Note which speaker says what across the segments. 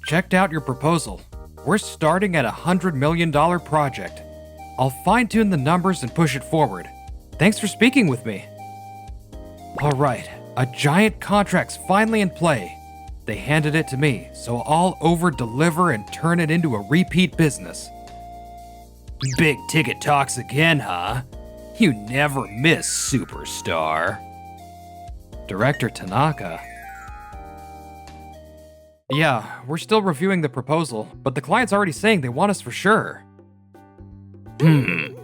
Speaker 1: checked out your proposal. We're starting at $100 million project. I'll fine-tune the numbers and push it forward. Thanks for speaking with me. Alright, a giant contract's finally in play. They handed it to me, so I'll over-deliver and turn it into a repeat business. Big ticket talks again, huh? You never miss, superstar. Director Tanaka. Yeah, we're still reviewing the proposal, but the client's already saying they want us for sure. I'm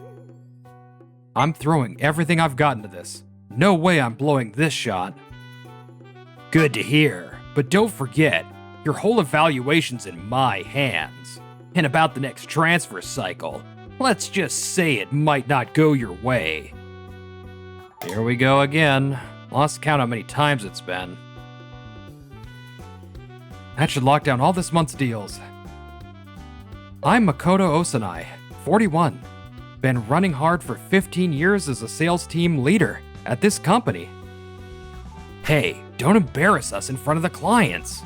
Speaker 1: throwing everything I've got into this. No way I'm blowing this shot. Good to hear, but don't forget, your whole evaluation's in my hands. And about the next transfer cycle, let's just say it might not go your way. Here we go again. Lost count how many times it's been. That should lock down all this month's deals. I'm Makoto Osanai, 41. Been running hard for 15 years as a sales team leader at this company. Hey, don't embarrass us in front of the clients.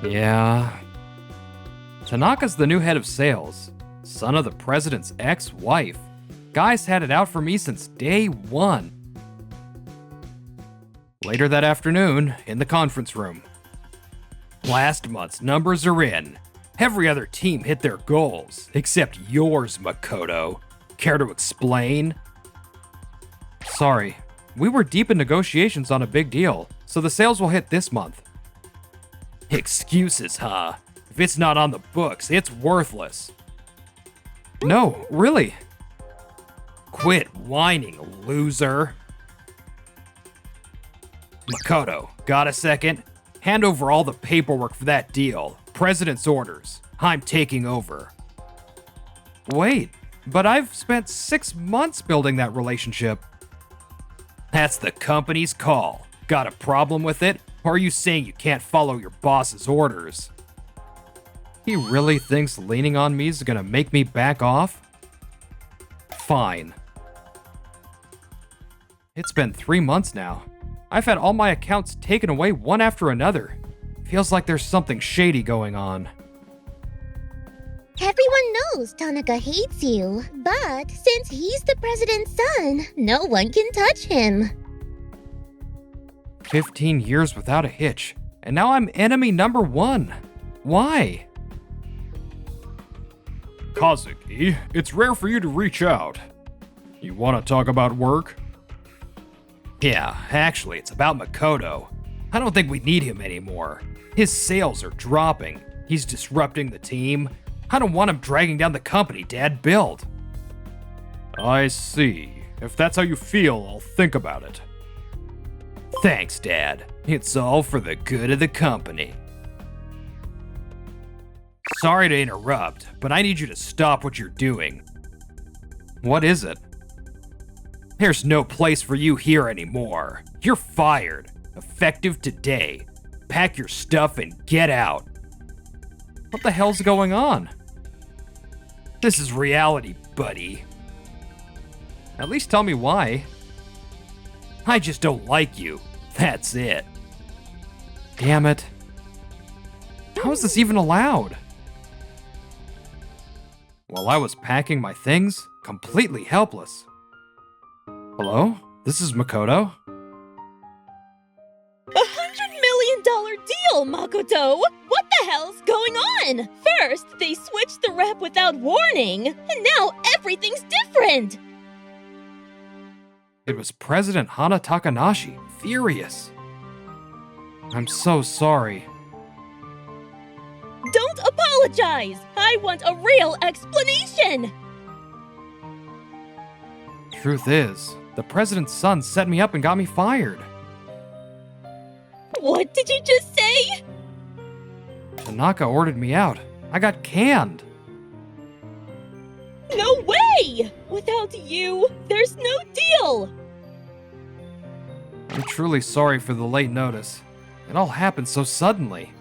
Speaker 1: Yeah. Tanaka's the new head of sales, son of the president's ex-wife. Guy's had it out for me since day one. Later that afternoon, in the conference room. Last month's numbers are in. Every other team hit their goals, except yours, Makoto. Care to explain? Sorry, we were deep in negotiations on a big deal, so the sales will hit this month. Excuses, huh? If it's not on the books, it's worthless. No, really. Quit whining, loser. Makoto, got a second? Hand over all the paperwork for that deal. President's orders. I'm taking over. Wait, but I've spent 6 months building that relationship. That's the company's call. Got a problem with it? Or are you saying you can't follow your boss's orders? He really thinks leaning on me is gonna make me back off? Fine. It's been 3 months now. I've had all my accounts taken away one after another. Feels like there's something shady going on.
Speaker 2: Everyone knows Tanaka hates you, but since he's the president's son, no one can touch him.
Speaker 1: 15 years without a hitch, and now I'm enemy number 1. Why? Kazuki, it's rare for you to reach out. You want to talk about work? Yeah, actually, it's about Makoto. I don't think we need him anymore. His sales are dropping. He's disrupting the team. I don't want him dragging down the company Dad built. I see. If that's how you feel, I'll think about it. Thanks, Dad. It's all for the good of the company. Sorry to interrupt, but I need you to stop what you're doing. What is it? There's no place for you here anymore. You're fired. Effective today. Pack your stuff and get out. What the hell's going on? This is reality, buddy. At least tell me why. I just don't like you. That's it. Damn it. How is this even allowed? While I was packing my things, completely helpless. Hello? This is Makoto?
Speaker 3: $100 million deal, Makoto! What the hell's going on? First, they switched the rep without warning, and now everything's different!
Speaker 1: It was President Hana Takanashi, furious. I'm so sorry.
Speaker 3: Don't apologize! I want a real explanation!
Speaker 1: Truth is, the president's son set me up and got me fired.
Speaker 3: What did you just say?
Speaker 1: Tanaka ordered me out. I got canned.
Speaker 3: No way! Without you, there's no deal!
Speaker 1: I'm truly sorry for the late notice. It all happened so suddenly.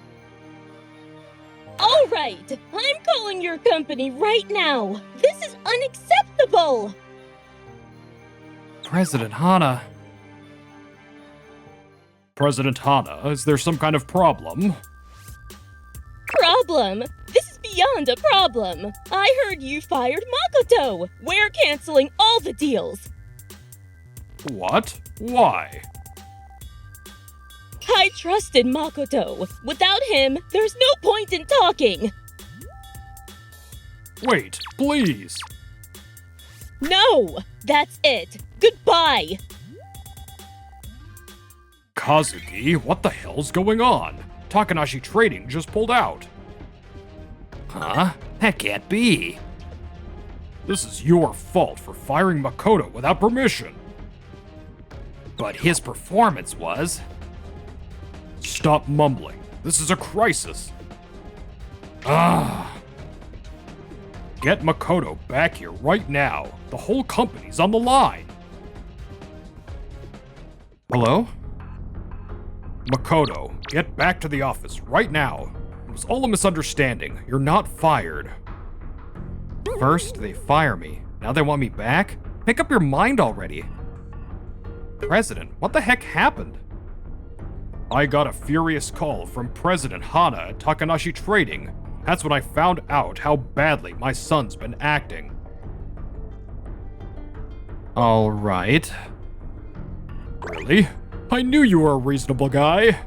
Speaker 3: Alright, I'm calling your company right now. This is unacceptable!
Speaker 1: President Hana. President Hana, is there some kind of problem?
Speaker 3: problem? This is beyond a problem. I heard you fired Makoto. We're canceling all the deals.
Speaker 1: What? Why?
Speaker 3: I trusted Makoto. Without him, there's no point in talking.
Speaker 1: Wait, please.
Speaker 3: No, that's it. Goodbye.
Speaker 1: Kazuki, what the hell's going on? Takanashi Trading just pulled out. Huh? That can't be. This is your fault for firing Makoto without permission. But his performance was... Stop mumbling. This is a crisis. Get Makoto back here right now. The whole company's on the line. Hello? Makoto, get back to the office right now. It was all a misunderstanding. You're not fired. First, they fire me. Now they want me back? Make up your mind already. President, what the heck happened? I got a furious call from President Hana at Takanashi Trading. That's when I found out how badly my son's been acting. All right. Really? I knew you were a reasonable guy.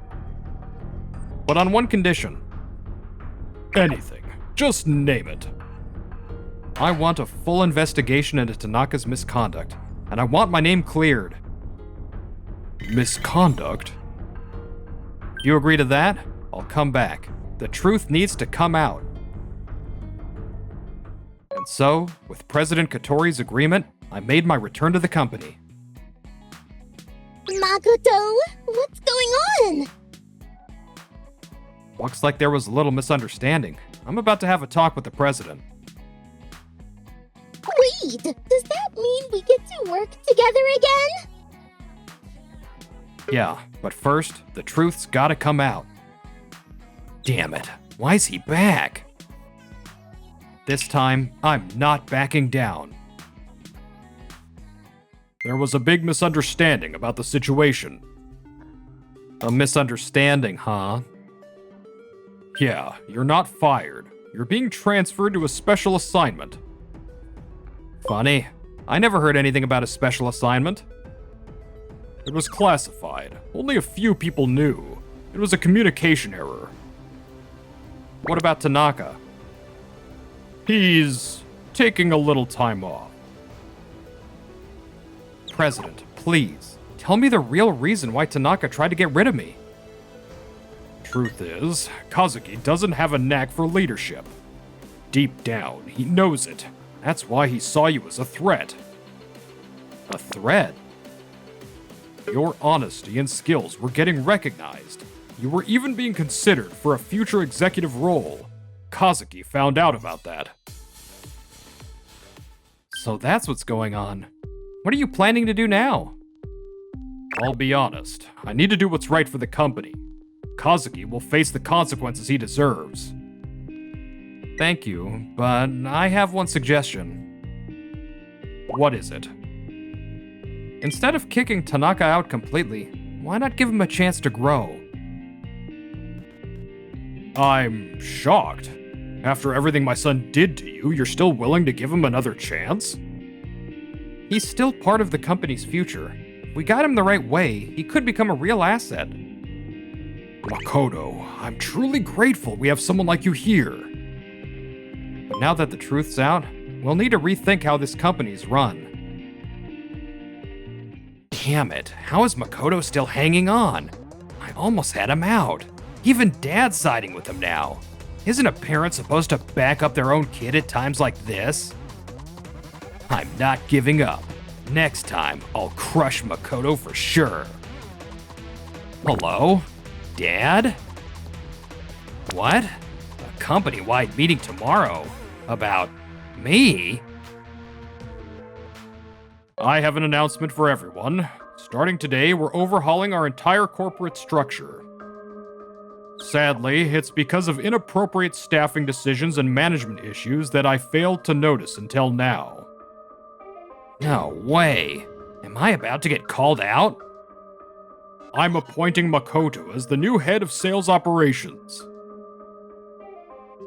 Speaker 1: But on one condition. Anything. Just name it. I want a full investigation into Tanaka's misconduct, and I want my name cleared. Misconduct? You agree to that? I'll come back. The truth needs to come out. And so, with President Katori's agreement, I made my return to the company.
Speaker 2: Makoto, what's going on?
Speaker 1: Looks like there was a little misunderstanding. I'm about to have a talk with the president.
Speaker 2: Wait, does that mean we get to work together again?
Speaker 1: Yeah, but first, the truth's gotta come out. Damn it, why's he back? This time, I'm not backing down. There was a big misunderstanding about the situation. A misunderstanding, huh? Yeah, you're not fired. You're being transferred to a special assignment. Funny, I never heard anything about a special assignment. It was classified. Only a few people knew. It was a communication error. What about Tanaka? He's taking a little time off. President, please, tell me the real reason why Tanaka tried to get rid of me. Truth is, Kazuki doesn't have a knack for leadership. Deep down, he knows it. That's why he saw you as a threat. A threat? Your honesty and skills were getting recognized. You were even being considered for a future executive role. Kazuki found out about that. So that's what's going on. What are you planning to do now? I'll be honest. I need to do what's right for the company. Kazuki will face the consequences he deserves. Thank you, but I have one suggestion. What is it? Instead of kicking Tanaka out completely, why not give him a chance to grow? I'm shocked. After everything my son did to you, you're still willing to give him another chance? He's still part of the company's future. If we guide him the right way, he could become a real asset. Makoto, I'm truly grateful we have someone like you here. But now that the truth's out, we'll need to rethink how this company's run. Damn it, how is Makoto still hanging on? I almost had him out. Even Dad's siding with him now. Isn't a parent supposed to back up their own kid at times like this? I'm not giving up. Next time, I'll crush Makoto for sure. Hello? Dad? What? A company-wide meeting tomorrow? About me? I have an announcement for everyone. Starting today, we're overhauling our entire corporate structure. Sadly, it's because of inappropriate staffing decisions and management issues that I failed to notice until now. No way. Am I about to get called out? I'm appointing Makoto as the new head of sales operations.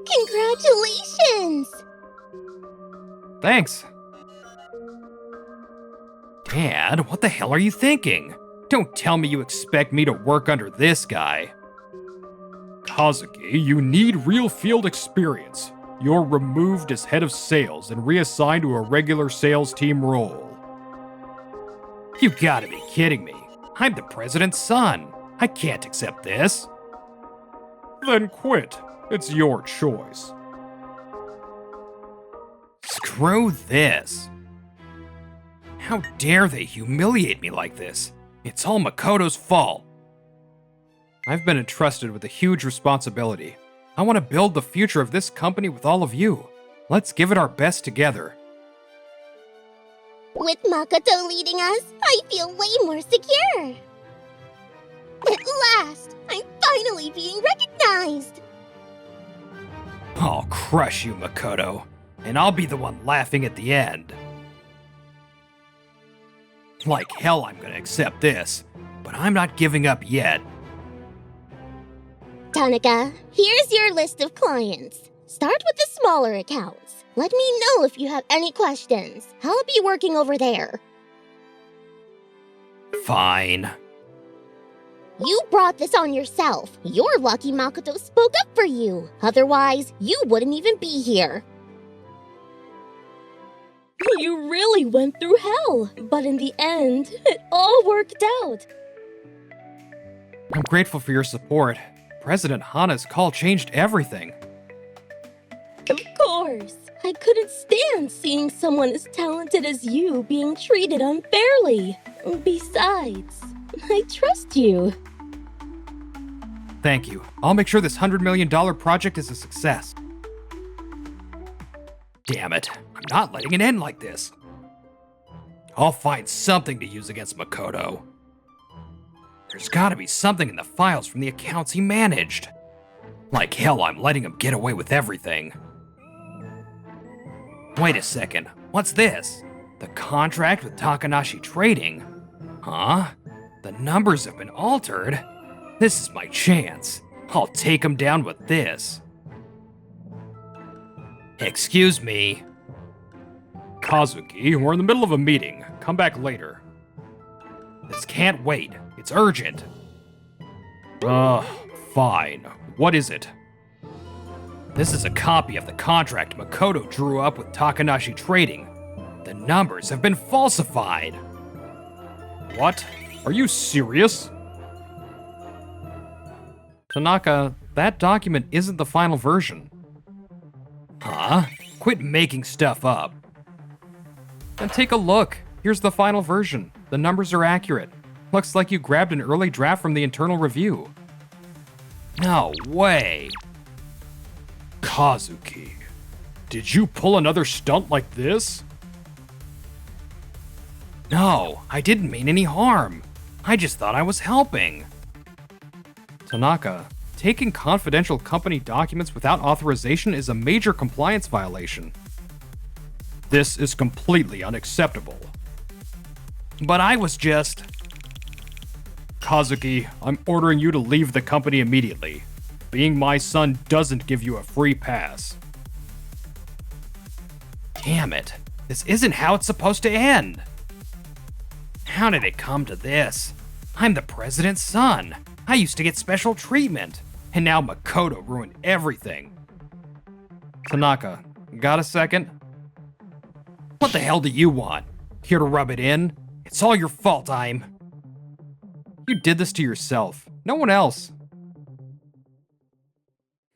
Speaker 2: Congratulations!
Speaker 1: Thanks. Dad, what the hell are you thinking? Don't tell me you expect me to work under this guy.
Speaker 4: Kazuki, you need real field experience. You're removed as head of sales and reassigned to a regular sales team role.
Speaker 1: You gotta be kidding me. I'm the president's son. I can't accept this.
Speaker 4: Then quit. It's your choice.
Speaker 1: Screw this. How dare they humiliate me like this? It's all Makoto's fault. I've been entrusted with a huge responsibility. I want to build the future of this company with all of you. Let's give it our best together.
Speaker 2: With Makoto leading us, I feel way more secure. At last, I'm finally being recognized.
Speaker 1: I'll crush you, Makoto, and I'll be the one laughing at the end. Like hell I'm gonna accept this, but I'm not giving up yet.
Speaker 2: Tanaka, here's your list of clients. Start with the smaller accounts. Let me know if you have any questions. I'll be working over there.
Speaker 1: Fine.
Speaker 2: You brought this on yourself. You're lucky Makoto spoke up for you. Otherwise, you wouldn't even be here.
Speaker 3: You really went through hell, but in the end, it all worked out.
Speaker 1: I'm grateful for your support. President Hana's call changed everything.
Speaker 3: Of course. I couldn't stand seeing someone as talented as you being treated unfairly. Besides, I trust you.
Speaker 1: Thank you. I'll make sure this $100 million project is a success. Damn it. I'm not letting it end like this. I'll find something to use against Makoto. There's gotta be something in the files from the accounts he managed. Like hell, I'm letting him get away with everything. Wait a second. What's this? The contract with Takanashi Trading? Huh? The numbers have been altered? This is my chance. I'll take him down with this. Excuse me.
Speaker 4: Kazuki, we're in the middle of a meeting. Come back later.
Speaker 1: This can't wait. It's urgent.
Speaker 4: Fine. What is it?
Speaker 1: This is a copy of the contract Makoto drew up with Takanashi Trading. The numbers have been falsified.
Speaker 4: What? Are you serious?
Speaker 1: Tanaka, that document isn't the final version. Huh? Quit making stuff up. And take a look. Here's the final version. The numbers are accurate. Looks like you grabbed an early draft from the internal review. No way.
Speaker 4: Kazuki, did you pull another stunt like this?
Speaker 1: No, I didn't mean any harm. I just thought I was helping. Tanaka, taking confidential company documents without authorization is a major compliance violation.
Speaker 4: This is completely unacceptable.
Speaker 1: But I was just...
Speaker 4: Kazuki, I'm ordering you to leave the company immediately. Being my son doesn't give you a free pass.
Speaker 1: Damn it. This isn't how it's supposed to end. How did it come to this? I'm the president's son. I used to get special treatment. And now Makoto ruined everything. Tanaka, got a second? What the hell do you want? Here to rub it in? It's all your fault, You did this to yourself. No one else.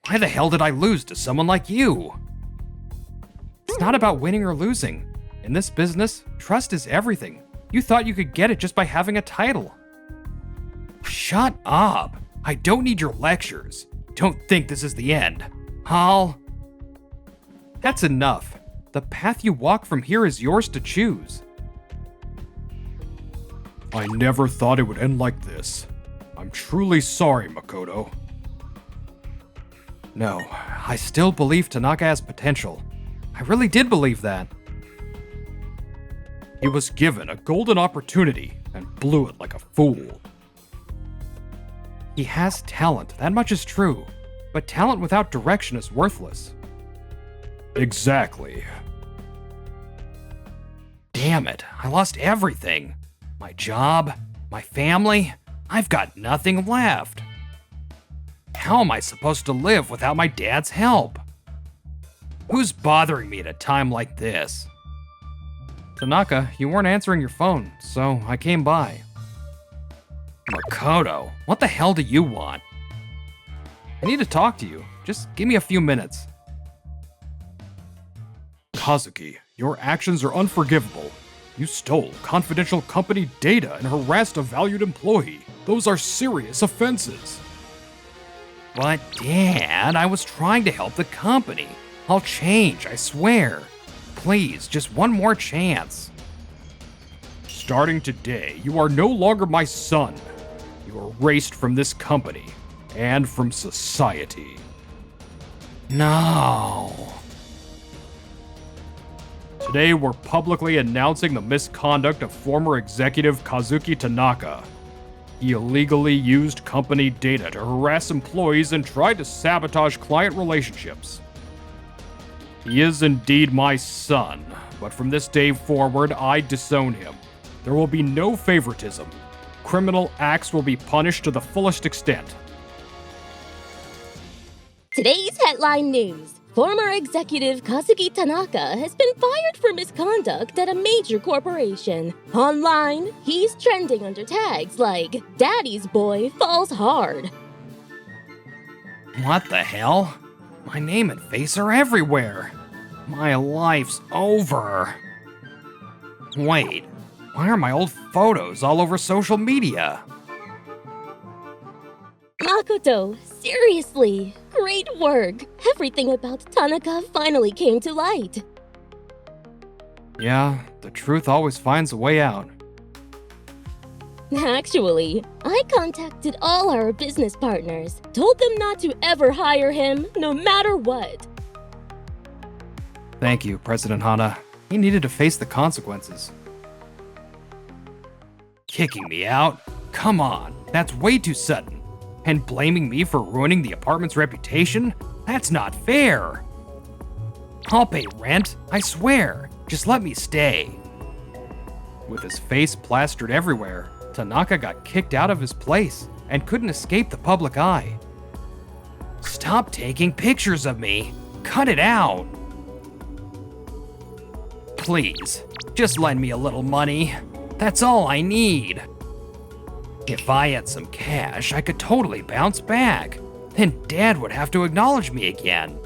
Speaker 1: Why the hell did I lose to someone like you? It's not about winning or losing. In this business, trust is everything. You thought you could get it just by having a title. Shut up. I don't need your lectures. Don't think this is the end. That's enough. The path you walk from here is yours to choose.
Speaker 4: I never thought it would end like this. I'm truly sorry, Makoto.
Speaker 1: No, I still believe Tanaka has potential. I really did believe that.
Speaker 4: He was given a golden opportunity and blew it like a fool.
Speaker 1: He has talent, that much is true. but talent without direction is worthless.
Speaker 4: Exactly.
Speaker 1: Damn it, I lost everything. My job, my family, I've got nothing left. How am I supposed to live without my dad's help? Who's bothering me at a time like this? Tanaka, you weren't answering your phone, so I came by. Makoto, what the hell do you want? I need to talk to you. Just give me a few minutes.
Speaker 4: Kazuki, your actions are unforgivable. You stole confidential company data and harassed a valued employee. Those are serious offenses.
Speaker 1: But Dad, I was trying to help the company. I'll change, I swear. Please, just one more chance.
Speaker 4: Starting today, you are no longer my son. You are erased from this company and from society.
Speaker 1: No.
Speaker 4: Today, we're publicly announcing the misconduct of former executive Kazuki Tanaka. He illegally used company data to harass employees and tried to sabotage client relationships. He is indeed my son, but from this day forward, I disown him. There will be no favoritism. Criminal acts will be punished to the fullest extent.
Speaker 3: Today's headline news. Former executive Kazuki Tanaka has been fired for misconduct at a major corporation. Online, he's trending under tags like Daddy's Boy Falls Hard.
Speaker 1: What the hell? My name and face are everywhere. My life's over. Wait, why are my old photos all over social media?
Speaker 3: Makoto, seriously, great work. Everything about Tanaka finally came to light.
Speaker 1: Yeah, the truth always finds a way out.
Speaker 3: Actually, I contacted all our business partners, told them not to ever hire him, no matter what.
Speaker 1: Thank you, President Hana. He needed to face the consequences. Kicking me out? Come on, that's way too sudden. And blaming me for ruining the apartment's reputation? That's not fair. I'll pay rent, I swear. Just let me stay. With his face plastered everywhere, Tanaka got kicked out of his place and couldn't escape the public eye. Stop taking pictures of me. Cut it out. Please, just lend me a little money. That's all I need. If I had some cash, I could totally bounce back. Then Dad would have to acknowledge me again.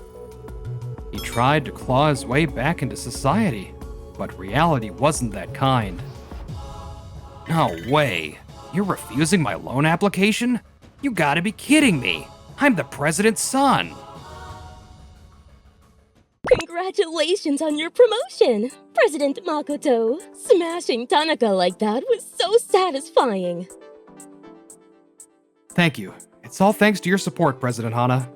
Speaker 1: He tried to claw his way back into society, but reality wasn't that kind. No way. You're refusing my loan application? You gotta be kidding me. I'm the president's son.
Speaker 3: Congratulations on your promotion, President Makoto. Smashing Tanaka like that was so satisfying.
Speaker 1: Thank you. It's all thanks to your support, President Hana.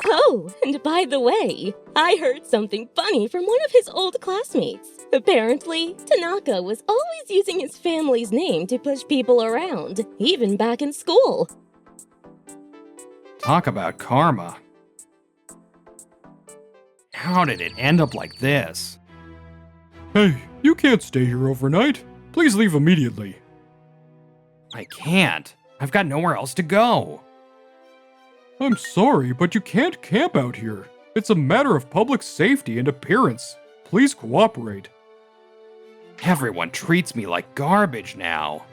Speaker 3: Oh, and by the way, I heard something funny from one of his old classmates. Apparently, Tanaka was always using his family's name to push people around, even back in school.
Speaker 1: Talk about karma. How did it end up like this?
Speaker 4: Hey, you can't stay here overnight. Please leave immediately.
Speaker 1: I can't. I've got nowhere else to go.
Speaker 4: I'm sorry, but you can't camp out here. It's a matter of public safety and appearance. Please cooperate.
Speaker 1: Everyone treats me like garbage now.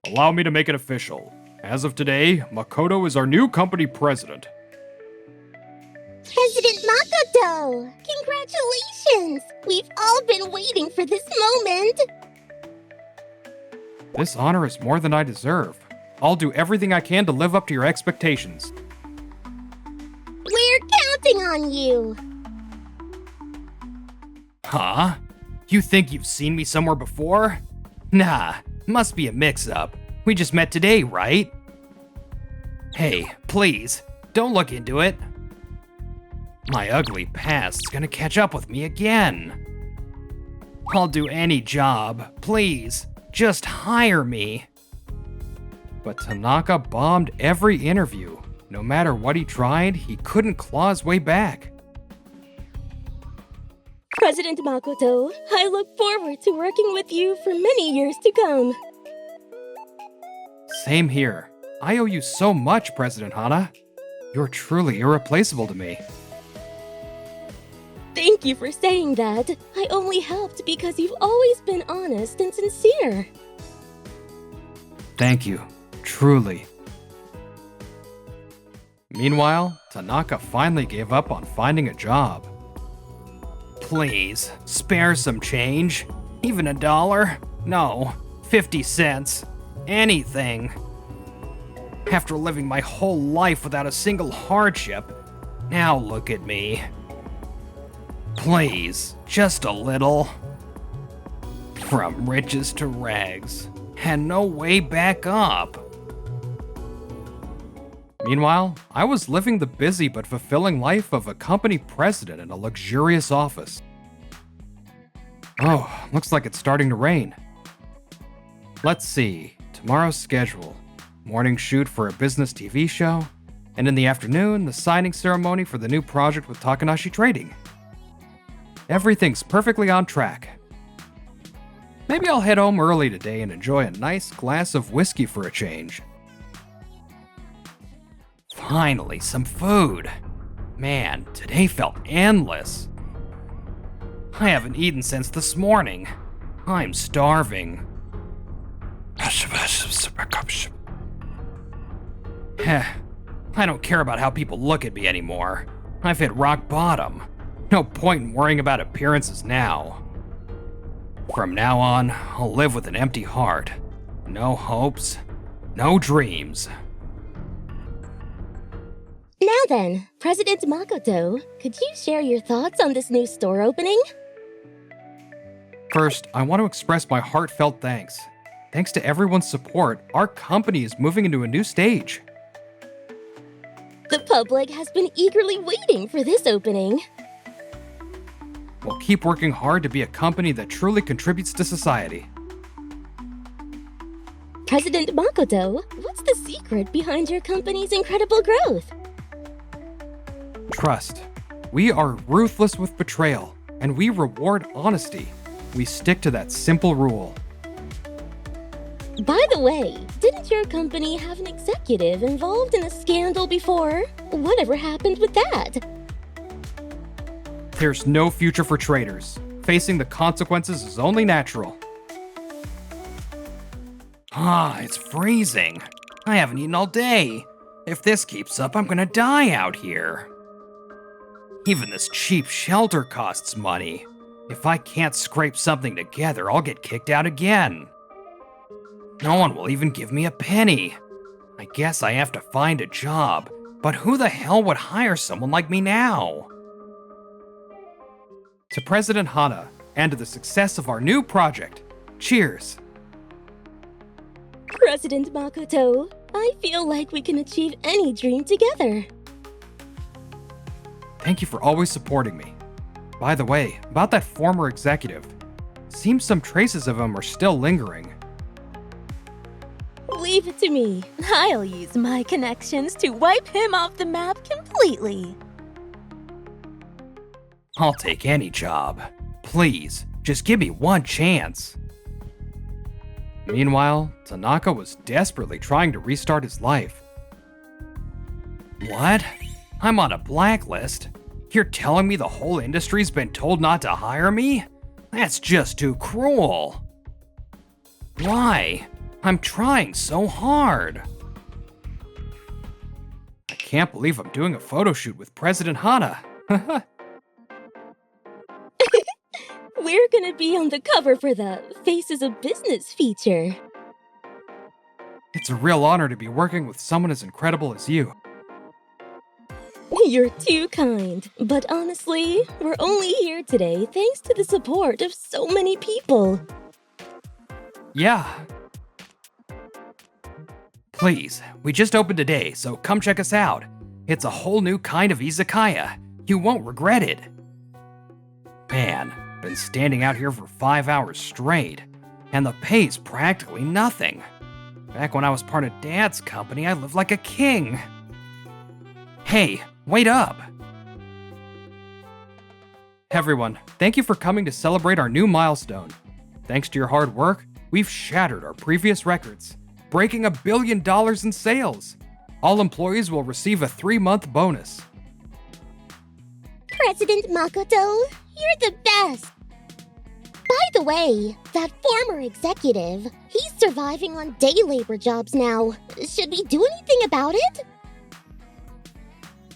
Speaker 4: Allow me to make it official. As of today, Makoto is our new company president.
Speaker 2: President Makoto! Congratulations! We've all been waiting for this moment!
Speaker 1: This honor is more than I deserve. I'll do everything I can to live up to your expectations.
Speaker 2: We're counting on you!
Speaker 1: Huh? You think you've seen me somewhere before? Nah, must be a mix-up. We just met today, right? Hey, please, don't look into it. My ugly past's gonna catch up with me again. I'll do any job, please. Just hire me. But Tanaka bombed every interview. No matter what he tried, he couldn't claw his way back.
Speaker 3: President Makoto, I look forward to working with you for many years to come.
Speaker 1: Same here. I owe you so much, President Hana. You're truly irreplaceable to me.
Speaker 3: Thank you for saying that. I only helped because you've always been honest and sincere.
Speaker 1: Thank you. Truly. Meanwhile, Tanaka finally gave up on finding a job. Please, spare some change. Even $1? No, 50 cents. Anything. After living my whole life without a single hardship, now look at me. Please, just a little. From riches to rags, and no way back up. Meanwhile, I was living the busy but fulfilling life of a company president in a luxurious office. Oh, looks like it's starting to rain. Let's see, tomorrow's schedule. Morning shoot for a business TV show, and in the afternoon, the signing ceremony for the new project with Takanashi Trading. Everything's perfectly on track. Maybe I'll head home early today and enjoy a nice glass of whiskey for a change. Finally, some food. Man, today felt endless. I haven't eaten since this morning. I'm starving. I don't care about how people look at me anymore. I've hit rock bottom. No point in worrying about appearances now. From now on, I'll live with an empty heart. No hopes, no dreams.
Speaker 3: Now then, President Makoto, could you share your thoughts on this new store opening?
Speaker 1: First, I want to express my heartfelt thanks. Thanks to everyone's support, our company is moving into a new stage.
Speaker 3: The public has been eagerly waiting for this opening.
Speaker 1: We'll keep working hard to be a company that truly contributes to society.
Speaker 3: President Makoto, what's the secret behind your company's incredible growth?
Speaker 1: Trust. We are ruthless with betrayal, and we reward honesty. We stick to that simple rule.
Speaker 3: By the way, didn't your company have an executive involved in a scandal before? Whatever happened with that?
Speaker 1: There's no future for traitors. Facing the consequences is only natural. It's freezing. I haven't eaten all day. If this keeps up, I'm gonna die out here. Even this cheap shelter costs money. If I can't scrape something together, I'll get kicked out again. No one will even give me a penny. I guess I have to find a job, but who the hell would hire someone like me now? To President Hana, and to the success of our new project, cheers.
Speaker 3: President Makoto, I feel like we can achieve any dream together.
Speaker 1: Thank you for always supporting me. By the way, about that former executive, seems some traces of him are still lingering.
Speaker 3: Leave it to me. I'll use my connections to wipe him off the map completely.
Speaker 1: I'll take any job. Please, just give me one chance. Meanwhile, Tanaka was desperately trying to restart his life. What? I'm on a blacklist? You're telling me the whole industry's been told not to hire me? That's just too cruel. Why? I'm trying so hard. I can't believe I'm doing a photo shoot with President Hana.
Speaker 3: We're gonna be on the cover for the Faces of Business feature.
Speaker 1: It's a real honor to be working with someone as incredible as you.
Speaker 3: You're too kind, but honestly, we're only here today thanks to the support of so many people.
Speaker 1: Yeah. Please, we just opened today, so come check us out. It's a whole new kind of izakaya. You won't regret it. Man, been standing out here for 5 hours straight, and the pay's practically nothing. Back when I was part of Dad's company, I lived like a king. Hey, wait up! Everyone, thank you for coming to celebrate our new milestone. Thanks to your hard work, we've shattered our previous records, breaking $1 billion in sales. All employees will receive a 3-month bonus.
Speaker 2: President Makoto, you're the best! By the way, that former executive, he's surviving on day labor jobs now. Should we do anything about it?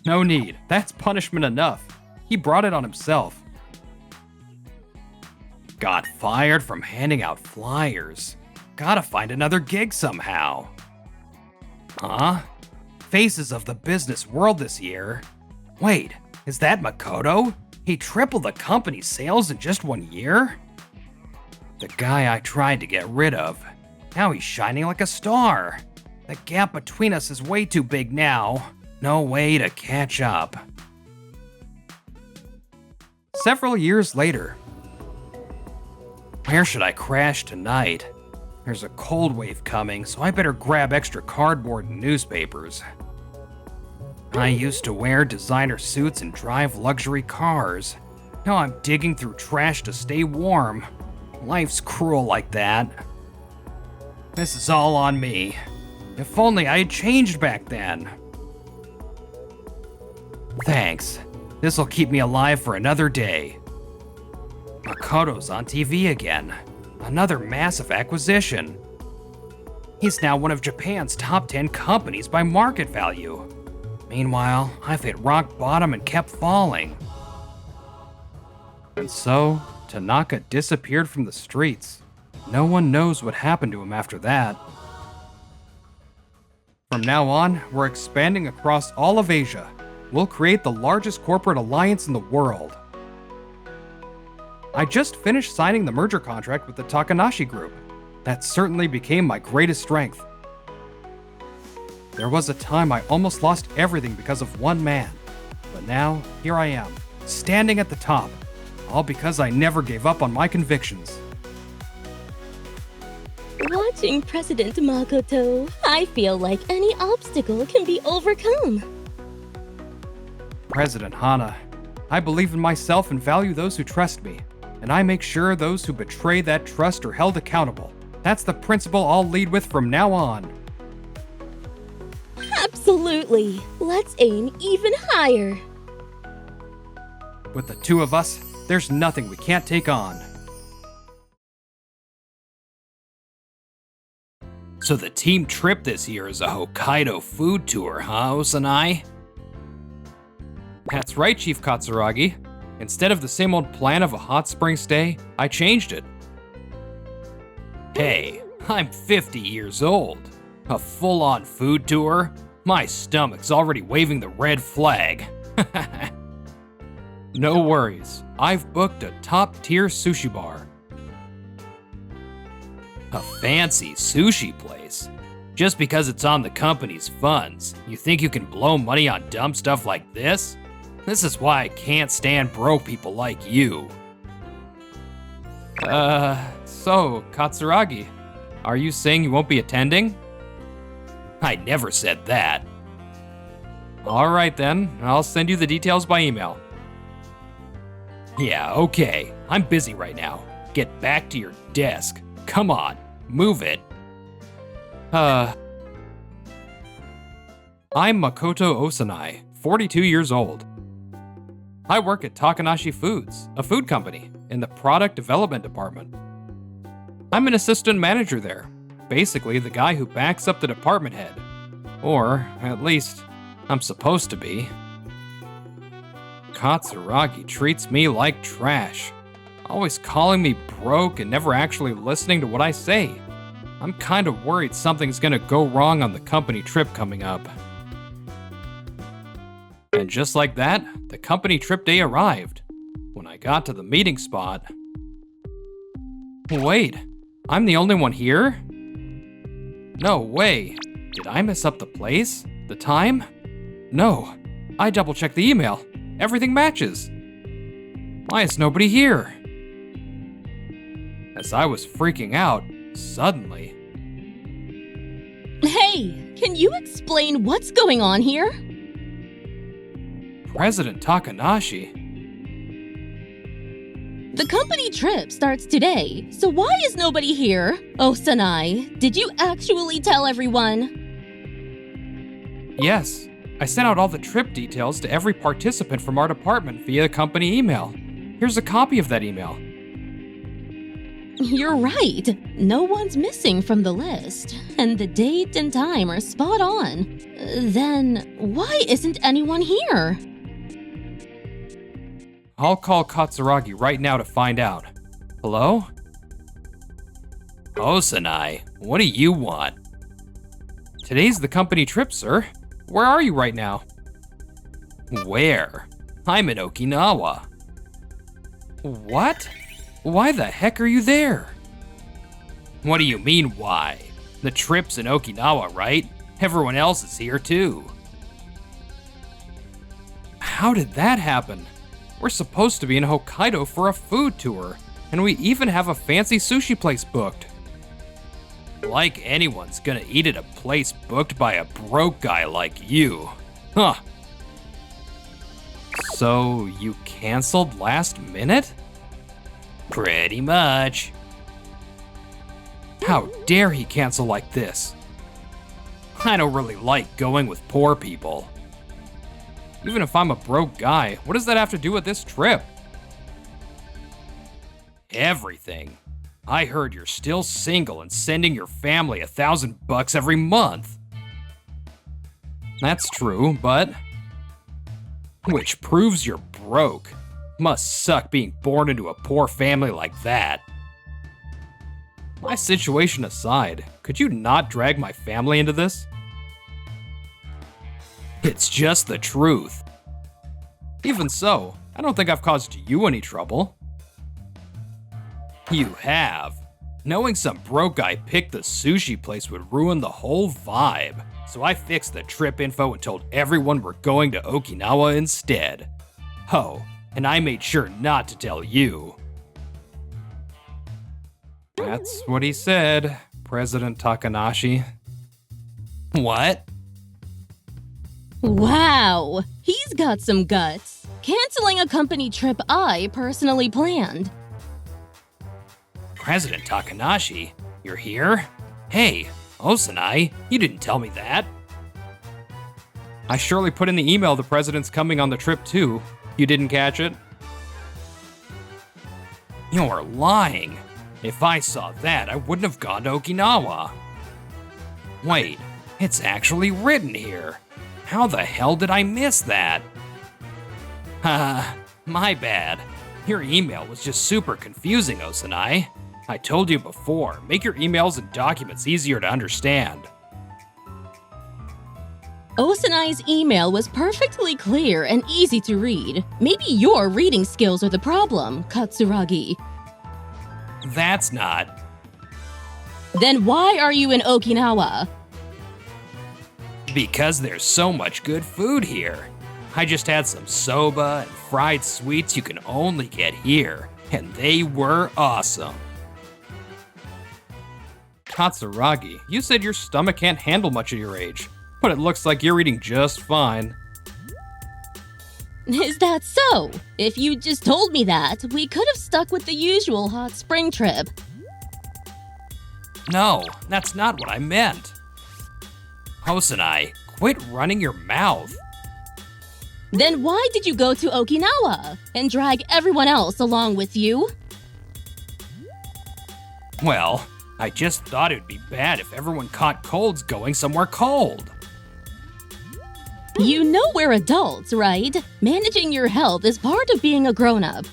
Speaker 1: No need. That's punishment enough. He brought it on himself. Got fired from handing out flyers. Gotta find another gig somehow. Huh? Faces of the business world this year. Wait, is that Makoto? He tripled the company's sales in just 1 year? The guy I tried to get rid of. Now he's shining like a star. The gap between us is way too big now. No way to catch up. Several years later. Where should I crash tonight? There's a cold wave coming, so I better grab extra cardboard and newspapers. I used to wear designer suits and drive luxury cars. Now I'm digging through trash to stay warm. Life's cruel like that. This is all on me. If only I had changed back then. Thanks. This'll keep me alive for another day. Makoto's on TV again. Another massive acquisition. He's now one of Japan's top 10 companies by market value. Meanwhile, I've hit rock bottom and kept falling. And so, Tanaka disappeared from the streets. No one knows what happened to him after that. From now on, we're expanding across all of Asia. We'll create the largest corporate alliance in the world. I just finished signing the merger contract with the Takanashi Group. That certainly became my greatest strength. There was a time I almost lost everything because of one man. But now, here I am, standing at the top. All because I never gave up on my convictions.
Speaker 3: Watching President Makoto, I feel like any obstacle can be overcome.
Speaker 1: President Hana, I believe in myself and value those who trust me. And I make sure those who betray that trust are held accountable. That's the principle I'll lead with from now on.
Speaker 3: Absolutely. Let's aim even higher.
Speaker 1: With the two of us, there's nothing we can't take on. So the team trip this year is a Hokkaido food tour, huh, Osanai? That's right, Chief Katsuragi. Instead of the same old plan of a hot spring stay, I changed it. Hey, I'm 50 years old. A full-on food tour? My stomach's already waving the red flag. No worries, I've booked a top-tier sushi bar. A fancy sushi place? Just because it's on the company's funds, you think you can blow money on dumb stuff like this? This is why I can't stand broke people like you. So, Katsuragi, are you saying you won't be attending? I never said that. Alright then, I'll send you the details by email. Yeah, okay. I'm busy right now. Get back to your desk. Come on, move it. I'm Makoto Osanai, 42 years old. I work at Takanashi Foods, a food company, in the product development department. I'm an assistant manager there, basically the guy who backs up the department head. Or, at least, I'm supposed to be. Katsuragi treats me like trash, always calling me broke and never actually listening to what I say. I'm kinda worried something's gonna go wrong on the company trip coming up. And just like that, the company trip day arrived. When I got to the meeting spot... Wait, I'm the only one here? No way. Did I mess up the place? The time? No. I double-checked the email. Everything matches. Why is nobody here? As I was freaking out, suddenly...
Speaker 3: Hey, can you explain what's going on here?
Speaker 1: President Takanashi.
Speaker 3: The company trip starts today, so why is nobody here? Oh, Sanai, did you actually tell everyone?
Speaker 1: Yes, I sent out all the trip details to every participant from our department via company email. Here's a copy of that email.
Speaker 3: You're right. No one's missing from the list, and the date and time are spot on. Then, why isn't anyone here?
Speaker 1: I'll call Katsuragi right now to find out. Hello? Oh, Sanai, what do you want? Today's the company trip, sir. Where are you right now? Where? I'm in Okinawa. What? Why the heck are you there? What do you mean, why? The trip's in Okinawa, right? Everyone else is here, too. How did that happen? We're supposed to be in Hokkaido for a food tour, and we even have a fancy sushi place booked. Like anyone's gonna eat at a place booked by a broke guy like you. Huh. So, you canceled last minute? Pretty much. How dare he cancel like this? I don't really like going with poor people. Even if I'm a broke guy, what does that have to do with this trip? Everything. I heard you're still single and sending your family $1,000 every month. That's true, but... which proves you're broke. Must suck being born into a poor family like that. My situation aside, could you not drag my family into this? It's just the truth. Even so, I don't think I've caused you any trouble. You have. Knowing some broke guy picked the sushi place would ruin the whole vibe, so I fixed the trip info and told everyone we're going to Okinawa instead. Oh, and I made sure not to tell you. That's what he said, President Takanashi. What?
Speaker 3: Wow, he's got some guts. Canceling a company trip I personally planned.
Speaker 1: President Takanashi, you're here? Hey, Osanai, you didn't tell me that. I surely put in the email the president's coming on the trip too. You didn't catch it? You're lying. If I saw that, I wouldn't have gone to Okinawa. Wait, it's actually written here. How the hell did I miss that? Haha, my bad. Your email was just super confusing, Osanai. I told you before, make your emails and documents easier to understand.
Speaker 3: Osanai's email was perfectly clear and easy to read. Maybe your reading skills are the problem, Katsuragi.
Speaker 1: That's not.
Speaker 3: Then why are you in Okinawa?
Speaker 1: Because there's so much good food here. I just had some soba and fried sweets you can only get here, and they were awesome. Katsuragi, you said your stomach can't handle much at your age, but it looks like you're eating just fine.
Speaker 3: Is that so? If you just told me that, we could have stuck with the usual hot spring trip.
Speaker 1: No, that's not what I meant. Hosanai, quit running your mouth.
Speaker 3: Then why did you go to Okinawa and drag everyone else along with you?
Speaker 1: Well, I just thought it would be bad if everyone caught colds going somewhere cold.
Speaker 3: You know we're adults, right? Managing your health is part of being a grown-up.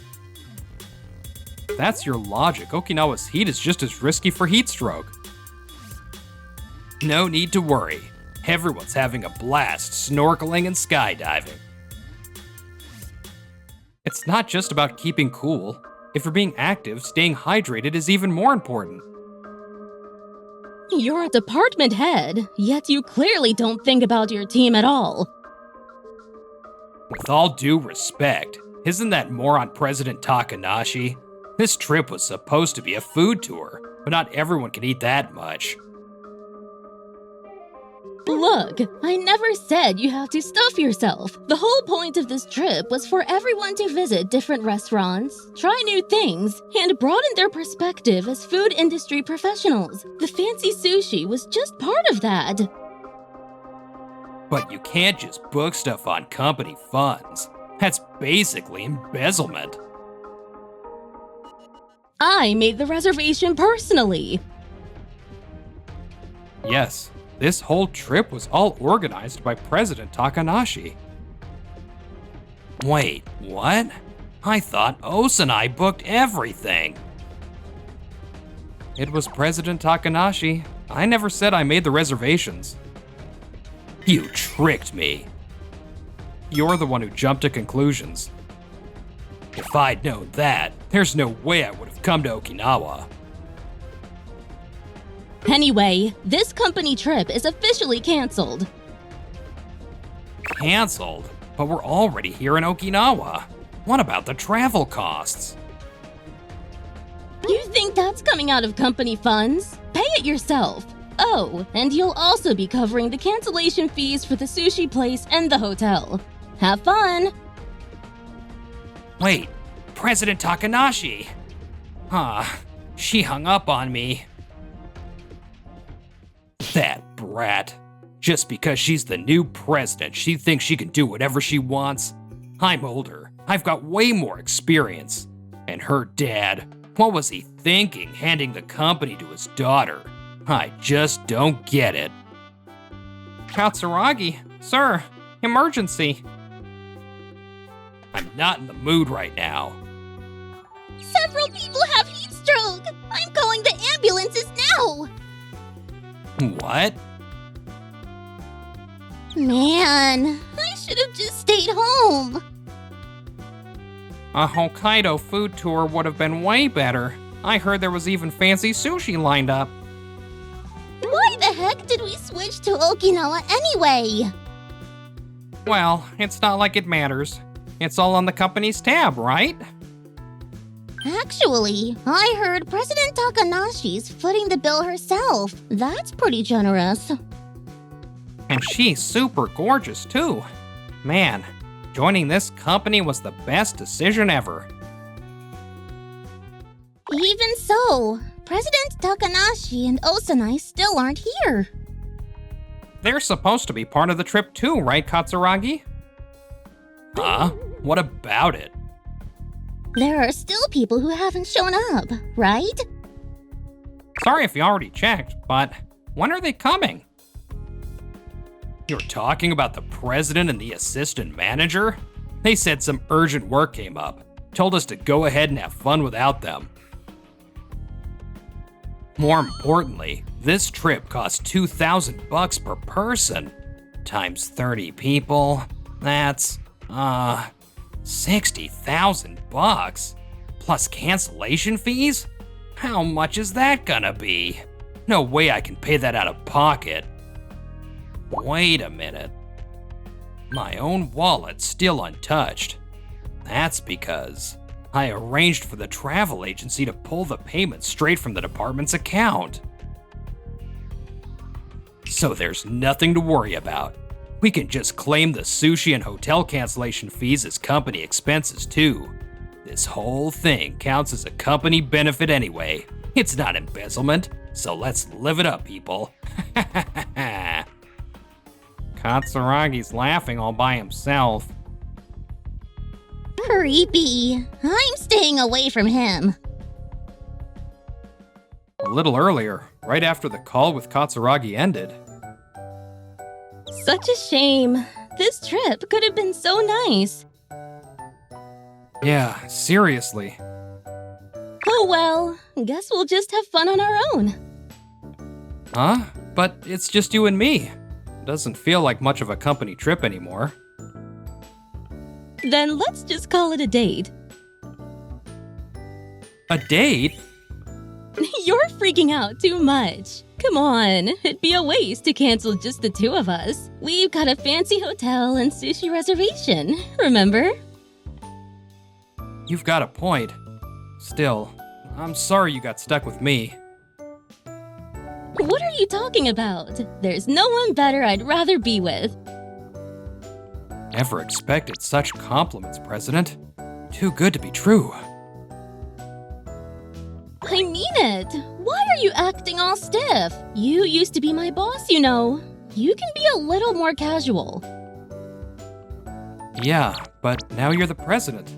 Speaker 1: If that's your logic, Okinawa's heat is just as risky for heat stroke. No need to worry. Everyone's having a blast snorkeling and skydiving. It's not just about keeping cool. If you're being active, staying hydrated is even more important.
Speaker 3: You're a department head, yet you clearly don't think about your team at all.
Speaker 1: With all due respect, isn't that moron President Takanashi? This trip was supposed to be a food tour, but not everyone can eat that much.
Speaker 3: Look, I never said you have to stuff yourself. The whole point of this trip was for everyone to visit different restaurants, try new things, and broaden their perspective as food industry professionals. The fancy sushi was just part of that.
Speaker 1: But you can't just book stuff on company funds. That's basically embezzlement.
Speaker 3: I made the reservation personally.
Speaker 1: Yes, this whole trip was all organized by President Takanashi. Wait, what? I thought Osanai booked everything. It was President Takanashi. I never said I made the reservations. You tricked me. You're the one who jumped to conclusions. If I'd known that, there's no way I would have come to Okinawa.
Speaker 3: Anyway, this company trip is officially canceled.
Speaker 1: Canceled? But we're already here in Okinawa. What about the travel costs?
Speaker 3: You think that's coming out of company funds? Pay it yourself. Oh, and you'll also be covering the cancellation fees for the sushi place and the hotel. Have fun!
Speaker 1: Wait, President Takanashi! She hung up on me. That brat. Just because she's the new president, she thinks she can do whatever she wants. I'm older. I've got way more experience. And her dad, what was he thinking handing the company to his daughter? I just don't get it. Katsuragi, sir, emergency. I'm not in the mood right now.
Speaker 2: Several people have heat stroke. I'm calling the ambulances now.
Speaker 1: What?
Speaker 2: Man, I should have just stayed home.
Speaker 1: A Hokkaido food tour would have been way better. I heard there was even fancy sushi lined up.
Speaker 2: Why the heck did we switch to Okinawa anyway?
Speaker 1: Well, it's not like it matters. It's all on the company's tab, right?
Speaker 2: Actually, I heard President Takanashi's footing the bill herself. That's pretty generous.
Speaker 1: And she's super gorgeous, too. Man, joining this company was the best decision ever.
Speaker 2: Even so, President Takanashi and Osanai still aren't here.
Speaker 1: They're supposed to be part of the trip too, right, Katsuragi? Huh? What about it?
Speaker 2: There are still people who haven't shown up, right?
Speaker 1: Sorry if you already checked, but when are they coming? You're talking about the president and the assistant manager? They said some urgent work came up, told us to go ahead and have fun without them. More importantly, this trip cost $2,000 per person. Times 30 people, that's, $60,000. Plus cancellation fees? How much is that gonna be? No way I can pay that out of pocket. Wait a minute. My own wallet's still untouched. That's because I arranged for the travel agency to pull the payment straight from the department's account. So there's nothing to worry about. We can just claim the sushi and hotel cancellation fees as company expenses too. This whole thing counts as a company benefit anyway. It's not embezzlement, so let's live it up, people. Katsuragi's laughing all by himself.
Speaker 2: Creepy. I'm staying away from him.
Speaker 1: A little earlier, right after the call with Katsuragi ended.
Speaker 3: Such a shame. This trip could have been so nice.
Speaker 1: Yeah, seriously.
Speaker 3: Oh well, guess we'll just have fun on our own.
Speaker 1: Huh? But it's just you and me. Doesn't feel like much of a company trip anymore.
Speaker 3: Then let's just call it a date.
Speaker 1: A date?
Speaker 3: You're freaking out too much. Come on, it'd be a waste to cancel just the two of us. We've got a fancy hotel and sushi reservation, remember?
Speaker 1: You've got a point. Still, I'm sorry you got stuck with me.
Speaker 3: What are you talking about? There's no one better I'd rather be with.
Speaker 1: Never expected such compliments, President. Too good to be true.
Speaker 3: I mean it. Why are you acting all stiff? You used to be my boss, you know. You can be a little more casual.
Speaker 1: Yeah, but now you're the president.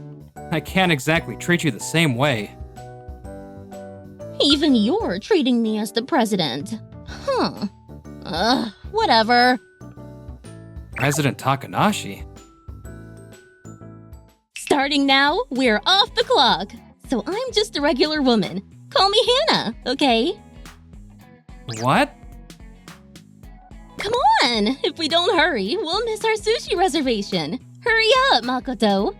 Speaker 1: I can't exactly treat you the same way.
Speaker 3: Even you're treating me as the president. Whatever.
Speaker 1: President Takanashi?
Speaker 3: Starting now, we're off the clock. So I'm just a regular woman. Call me Hana, okay?
Speaker 1: What?
Speaker 3: Come on! If we don't hurry, we'll miss our sushi reservation. Hurry up, Makoto.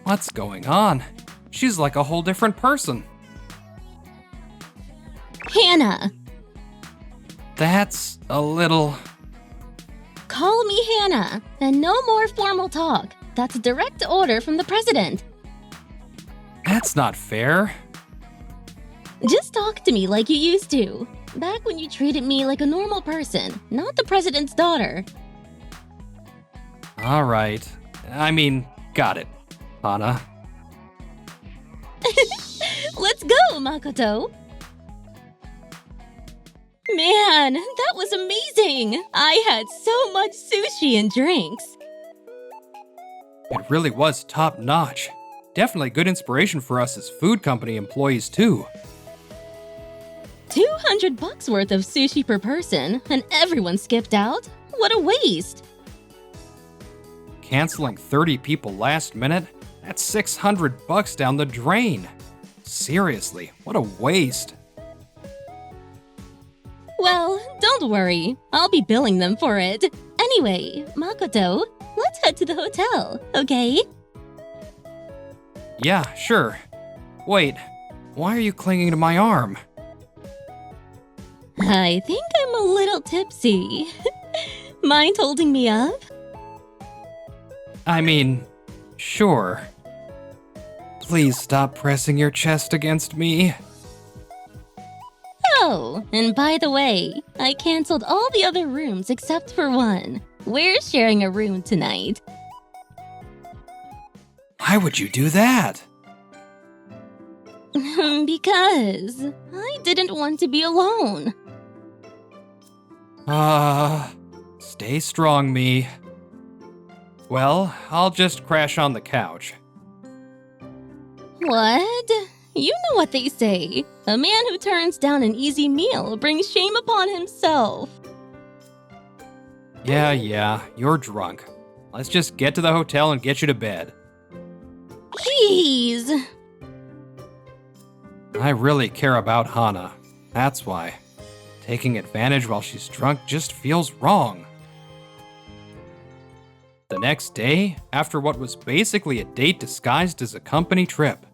Speaker 1: What's going on? She's like a whole different person.
Speaker 3: Hana.
Speaker 1: That's a little...
Speaker 3: Call me Hana, and no more formal talk. That's a direct order from the president.
Speaker 1: That's not fair.
Speaker 3: Just talk to me like you used to. Back when you treated me like a normal person, not the president's daughter.
Speaker 1: All right. I mean, got it, Hana.
Speaker 3: Let's go, Makoto. Man, that was amazing. I had so much sushi and drinks.
Speaker 1: It really was top-notch. Definitely good inspiration for us as food company employees, too.
Speaker 3: $200 worth of sushi per person, and everyone skipped out? What a waste!
Speaker 1: Canceling 30 people last minute? That's $600 down the drain. Seriously, what a waste.
Speaker 3: Well, don't worry. I'll be billing them for it. Anyway, Makoto, let's head to the hotel, okay?
Speaker 1: Yeah, sure. Wait, why are you clinging to my arm?
Speaker 3: I think I'm a little tipsy. Mind holding me up?
Speaker 1: I mean, sure. Please stop pressing your chest against me.
Speaker 3: Oh, and by the way, I canceled all the other rooms except for one. We're sharing a room tonight.
Speaker 1: Why would you do that?
Speaker 3: Because I didn't want to be alone.
Speaker 1: Stay strong, me. Well, I'll just crash on the couch.
Speaker 3: What? You know what they say. A man who turns down an easy meal brings shame upon himself.
Speaker 1: Yeah, you're drunk. Let's just get to the hotel and get you to bed.
Speaker 3: Jeez.
Speaker 1: I really care about Hana. That's why. Taking advantage while she's drunk just feels wrong. The next day, after what was basically a date disguised as a company trip.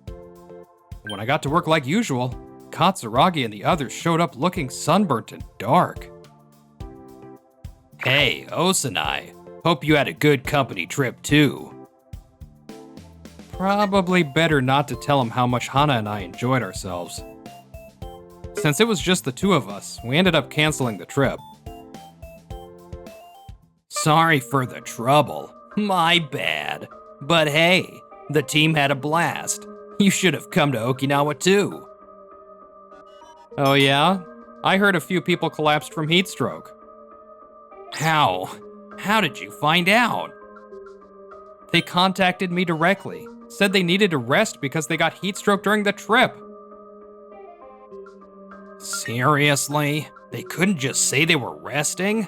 Speaker 1: When I got to work like usual, Katsuragi and the others showed up looking sunburnt and dark. Hey, Osanai. Hope you had a good company trip too. Probably better not to tell him how much Hana and I enjoyed ourselves. Since it was just the two of us, we ended up canceling the trip. Sorry for the trouble. My bad. But hey, the team had a blast. You should have come to Okinawa too. Oh yeah? I heard a few people collapsed from heat stroke. How? How did you find out? They contacted me directly. Said they needed to rest because they got heat stroke during the trip. Seriously? They couldn't just say they were resting?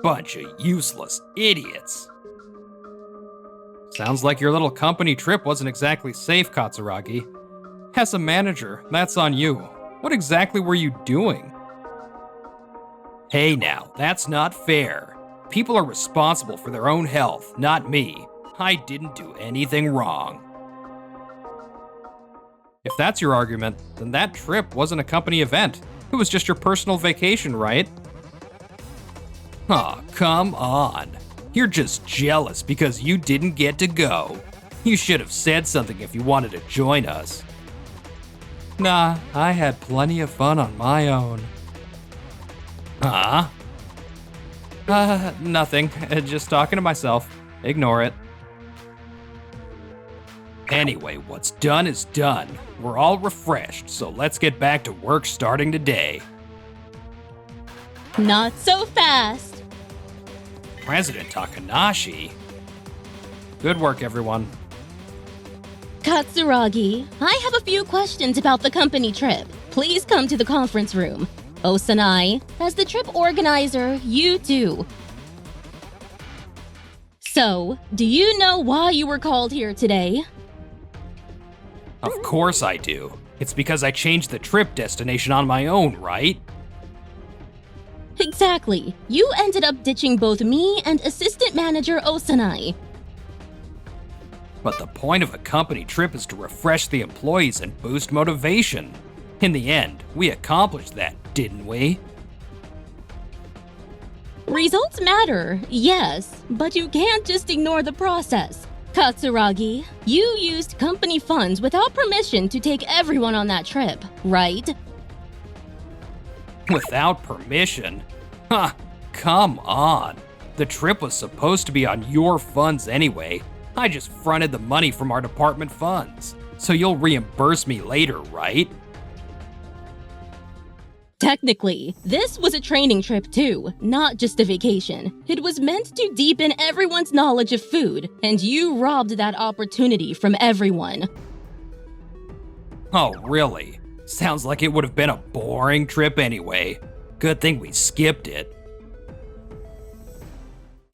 Speaker 1: Bunch of useless idiots. Sounds like your little company trip wasn't exactly safe, Katsuragi. As a manager, that's on you. What exactly were you doing? Hey now, that's not fair. People are responsible for their own health, not me. I didn't do anything wrong. If that's your argument, then that trip wasn't a company event. It was just your personal vacation, right? Aw, come on. You're just jealous because you didn't get to go. You should have said something if you wanted to join us. Nah, I had plenty of fun on my own. Huh? Nothing. Just talking to myself. Ignore it. Anyway, what's done is done. We're all refreshed, so let's get back to work starting today.
Speaker 3: Not so fast.
Speaker 1: President Takanashi? Good work, everyone.
Speaker 3: Katsuragi, I have a few questions about the company trip. Please come to the conference room. Osanai, as the trip organizer, you too. So, do you know why you were called here today?
Speaker 1: Of course I do. It's because I changed the trip destination on my own, right?
Speaker 3: Exactly. You ended up ditching both me and assistant manager Osanai.
Speaker 1: But the point of a company trip is to refresh the employees and boost motivation. In the end, we accomplished that, didn't we?
Speaker 3: Results matter, yes, but you can't just ignore the process. Katsuragi, you used company funds without permission to take everyone on that trip, right?
Speaker 1: Without permission? Huh, come on. The trip was supposed to be on your funds anyway. I just fronted the money from our department funds. So you'll reimburse me later, right?
Speaker 3: Technically, this was a training trip too, not just a vacation. It was meant to deepen everyone's knowledge of food, and you robbed that opportunity from everyone.
Speaker 1: Oh, really? Sounds like it would have been a boring trip anyway. Good thing we skipped it.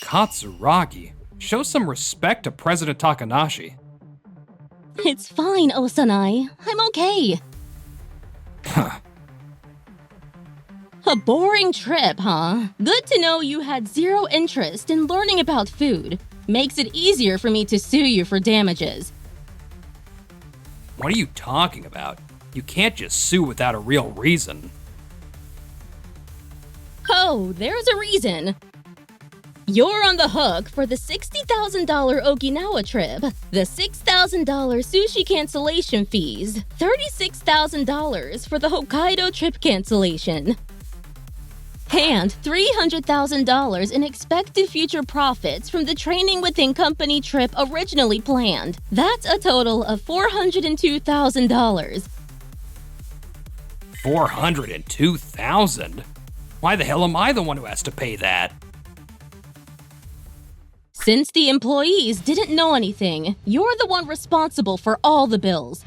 Speaker 1: Katsuragi, show some respect to President Takanashi.
Speaker 3: It's fine, Osanai. I'm okay.
Speaker 1: Huh.
Speaker 3: A boring trip, huh? Good to know you had zero interest in learning about food. Makes it easier for me to sue you for damages.
Speaker 1: What are you talking about? You can't just sue without a real reason.
Speaker 3: Oh, there's a reason. You're on the hook for the $60,000 Okinawa trip, the $6,000 sushi cancellation fees, $36,000 for the Hokkaido trip cancellation, and $300,000 in expected future profits from the training within company trip originally planned. That's a total of $402,000.
Speaker 1: $402,000? Why the hell am I the one who has to pay that?
Speaker 3: Since the employees didn't know anything, you're the one responsible for all the bills.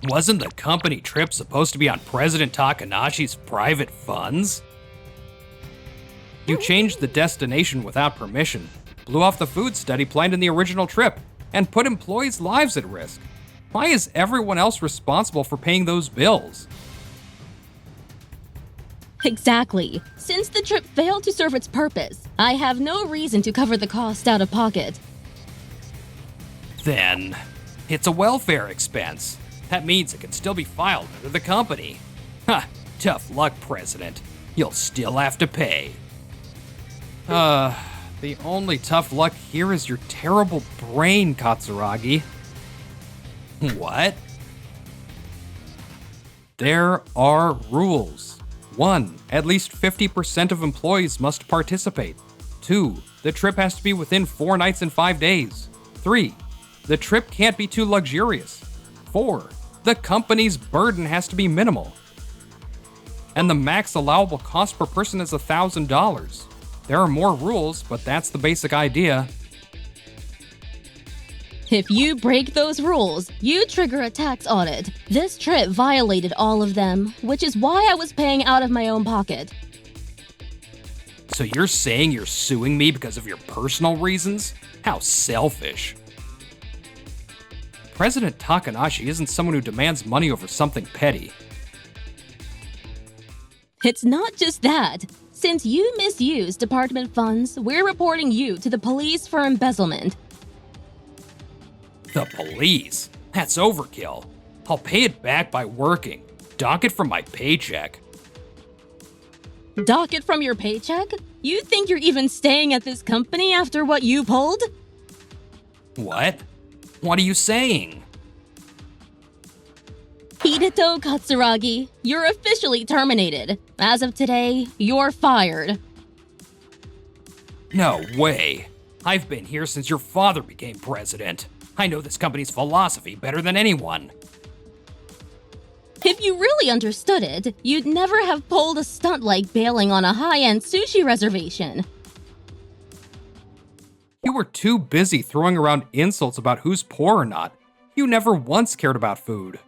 Speaker 1: Wasn't the company trip supposed to be on President Takanashi's private funds? You changed the destination without permission, blew off the food study planned in the original trip, and put employees' lives at risk. Why is everyone else responsible for paying those bills?
Speaker 3: Exactly. Since the trip failed to serve its purpose, I have no reason to cover the cost out of pocket.
Speaker 1: Then, it's a welfare expense. That means it can still be filed under the company. Ha! Tough luck, President. You'll still have to pay. The only tough luck here is your terrible brain, Katsuragi. What? There are rules. 1. At least 50% of employees must participate. 2. The trip has to be within 4 nights and 5 days. 3. The trip can't be too luxurious. 4. The company's burden has to be minimal. And the max allowable cost per person is $1,000. There are more rules, but that's the basic idea.
Speaker 3: If you break those rules, you trigger a tax audit. This trip violated all of them, which is why I was paying out of my own pocket.
Speaker 1: So you're saying you're suing me because of your personal reasons? How selfish. President Takanashi isn't someone who demands money over something petty.
Speaker 3: It's not just that. Since you misused department funds, we're reporting you to the police for embezzlement.
Speaker 1: The police? That's overkill. I'll pay it back by working. Dock it from my paycheck.
Speaker 3: Dock it from your paycheck? You think you're even staying at this company after what you pulled?
Speaker 1: What? What are you saying?
Speaker 3: Hideo Katsuragi, you're officially terminated. As of today, you're fired.
Speaker 1: No way. I've been here since your father became president. I know this company's philosophy better than anyone.
Speaker 3: If you really understood it, you'd never have pulled a stunt like bailing on a high-end sushi reservation.
Speaker 1: You were too busy throwing around insults about who's poor or not. You never once cared about food.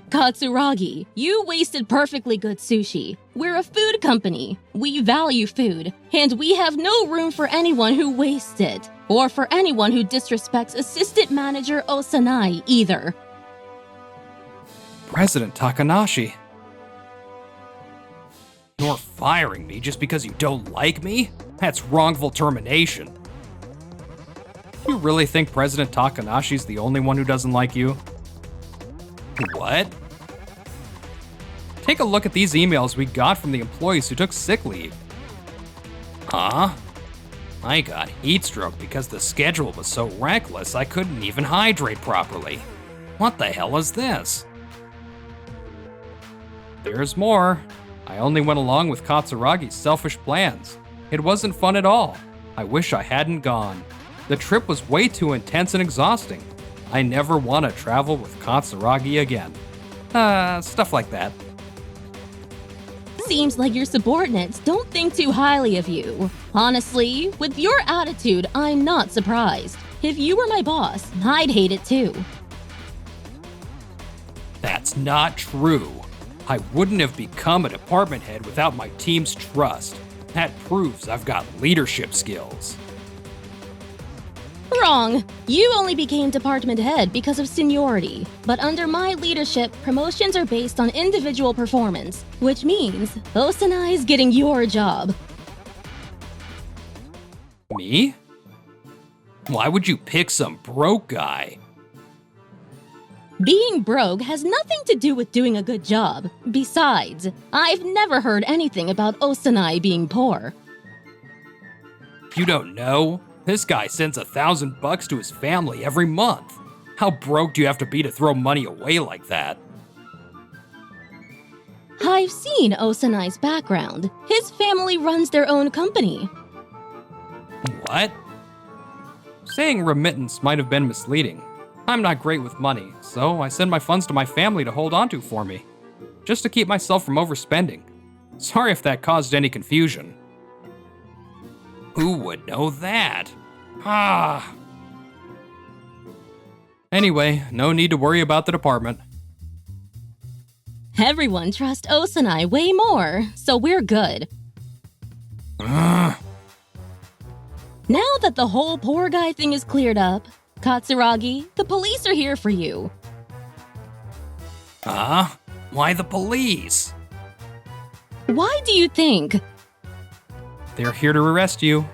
Speaker 3: Katsuragi, you wasted perfectly good sushi. We're a food company. We value food, and we have no room for anyone who wastes it, or for anyone who disrespects Assistant Manager Osanai either.
Speaker 1: President Takanashi. You're firing me just because you don't like me? That's wrongful termination. You really think President Takanashi's the only one who doesn't like you? What? Take a look at these emails we got from the employees who took sick leave. Huh? I got heat stroke because the schedule was so reckless I couldn't even hydrate properly. What the hell is this? There's more. I only went along with Katsuragi's selfish plans. It wasn't fun at all. I wish I hadn't gone. The trip was way too intense and exhausting. I never want to travel with Katsuragi again. Stuff like that.
Speaker 3: Seems like your subordinates don't think too highly of you. Honestly, with your attitude, I'm not surprised. If you were my boss, I'd hate it too.
Speaker 1: That's not true. I wouldn't have become a department head without my team's trust. That proves I've got leadership skills.
Speaker 3: Wrong. You only became department head because of seniority. But under my leadership, promotions are based on individual performance, which means Osanai's getting your job.
Speaker 1: Me? Why would you pick some broke guy?
Speaker 3: Being broke has nothing to do with doing a good job. Besides, I've never heard anything about Osanai being poor.
Speaker 1: You don't know? This guy sends $1,000 to his family every month. How broke do you have to be to throw money away like that?
Speaker 3: I've seen Osanai's background. His family runs their own company.
Speaker 1: What? Saying remittance might have been misleading. I'm not great with money, so I send my funds to my family to hold onto for me, just to keep myself from overspending. Sorry if that caused any confusion. Who would know that? Anyway, no need to worry about the department.
Speaker 3: Everyone trusts Osanai way more, so we're good. Now that the whole poor guy thing is cleared up, Katsuragi, the police are here for you.
Speaker 1: Why the police?
Speaker 3: Why do you think?
Speaker 1: They're here to arrest you.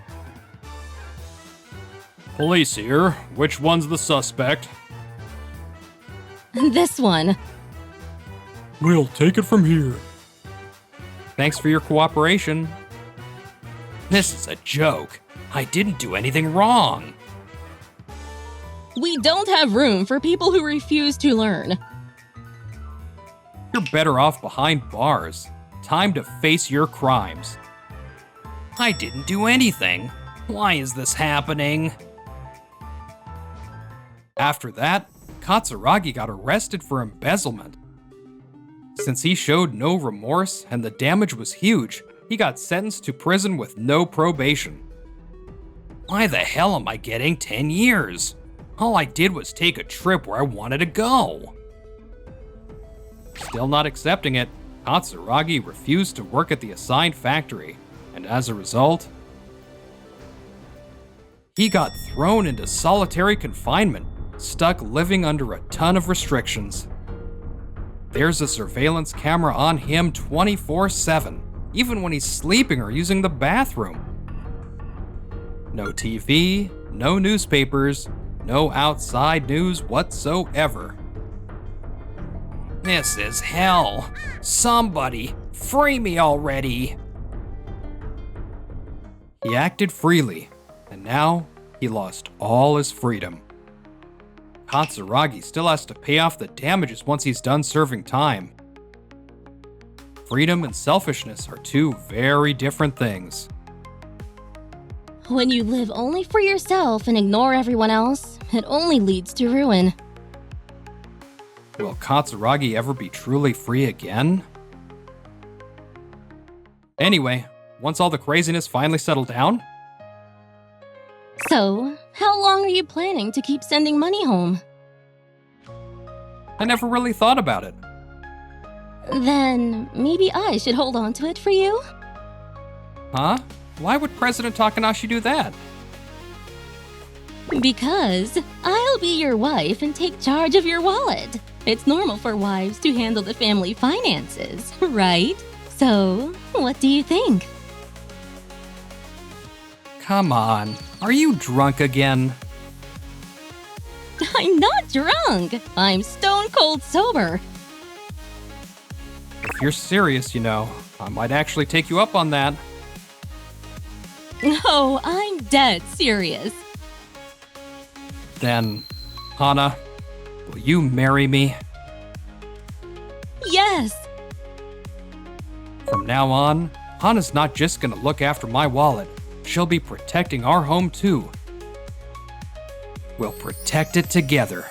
Speaker 4: Police here. Which one's the suspect?
Speaker 3: This one.
Speaker 4: We'll take it from here.
Speaker 1: Thanks for your cooperation. This is a joke. I didn't do anything wrong.
Speaker 3: We don't have room for people who refuse to learn.
Speaker 1: You're better off behind bars. Time to face your crimes. I didn't do anything. Why is this happening? After that, Katsuragi got arrested for embezzlement. Since he showed no remorse and the damage was huge, he got sentenced to prison with no probation. Why the hell am I getting 10 years? All I did was take a trip where I wanted to go. Still not accepting it, Katsuragi refused to work at the assigned factory, and as a result, he got thrown into solitary confinement, stuck living under a ton of restrictions. There's a surveillance camera on him 24/7, even when he's sleeping or using the bathroom. No TV, no newspapers, no outside news whatsoever. This is hell. Somebody, free me already. He acted freely, and now he lost all his freedom. Katsuragi still has to pay off the damages once he's done serving time. Freedom and selfishness are two very different things.
Speaker 3: When you live only for yourself and ignore everyone else, it only leads to ruin.
Speaker 1: Will Katsuragi ever be truly free again? Anyway, once all the craziness finally settled down,
Speaker 3: So, how long are you planning to keep sending money home?
Speaker 1: I never really thought about it.
Speaker 3: Then, maybe I should hold on to it for you?
Speaker 1: Huh? Why would President Takanashi do that?
Speaker 3: Because I'll be your wife and take charge of your wallet. It's normal for wives to handle the family finances, right? So, what do you think?
Speaker 1: Come on, are you drunk again?
Speaker 3: I'm not drunk. I'm stone cold sober.
Speaker 1: If you're serious, I might actually take you up on that.
Speaker 3: No, I'm dead serious.
Speaker 1: Then, Hana, will you marry me?
Speaker 3: Yes.
Speaker 1: From now on, Hana's not just gonna look after my wallet. She'll be protecting our home too. We'll protect it together.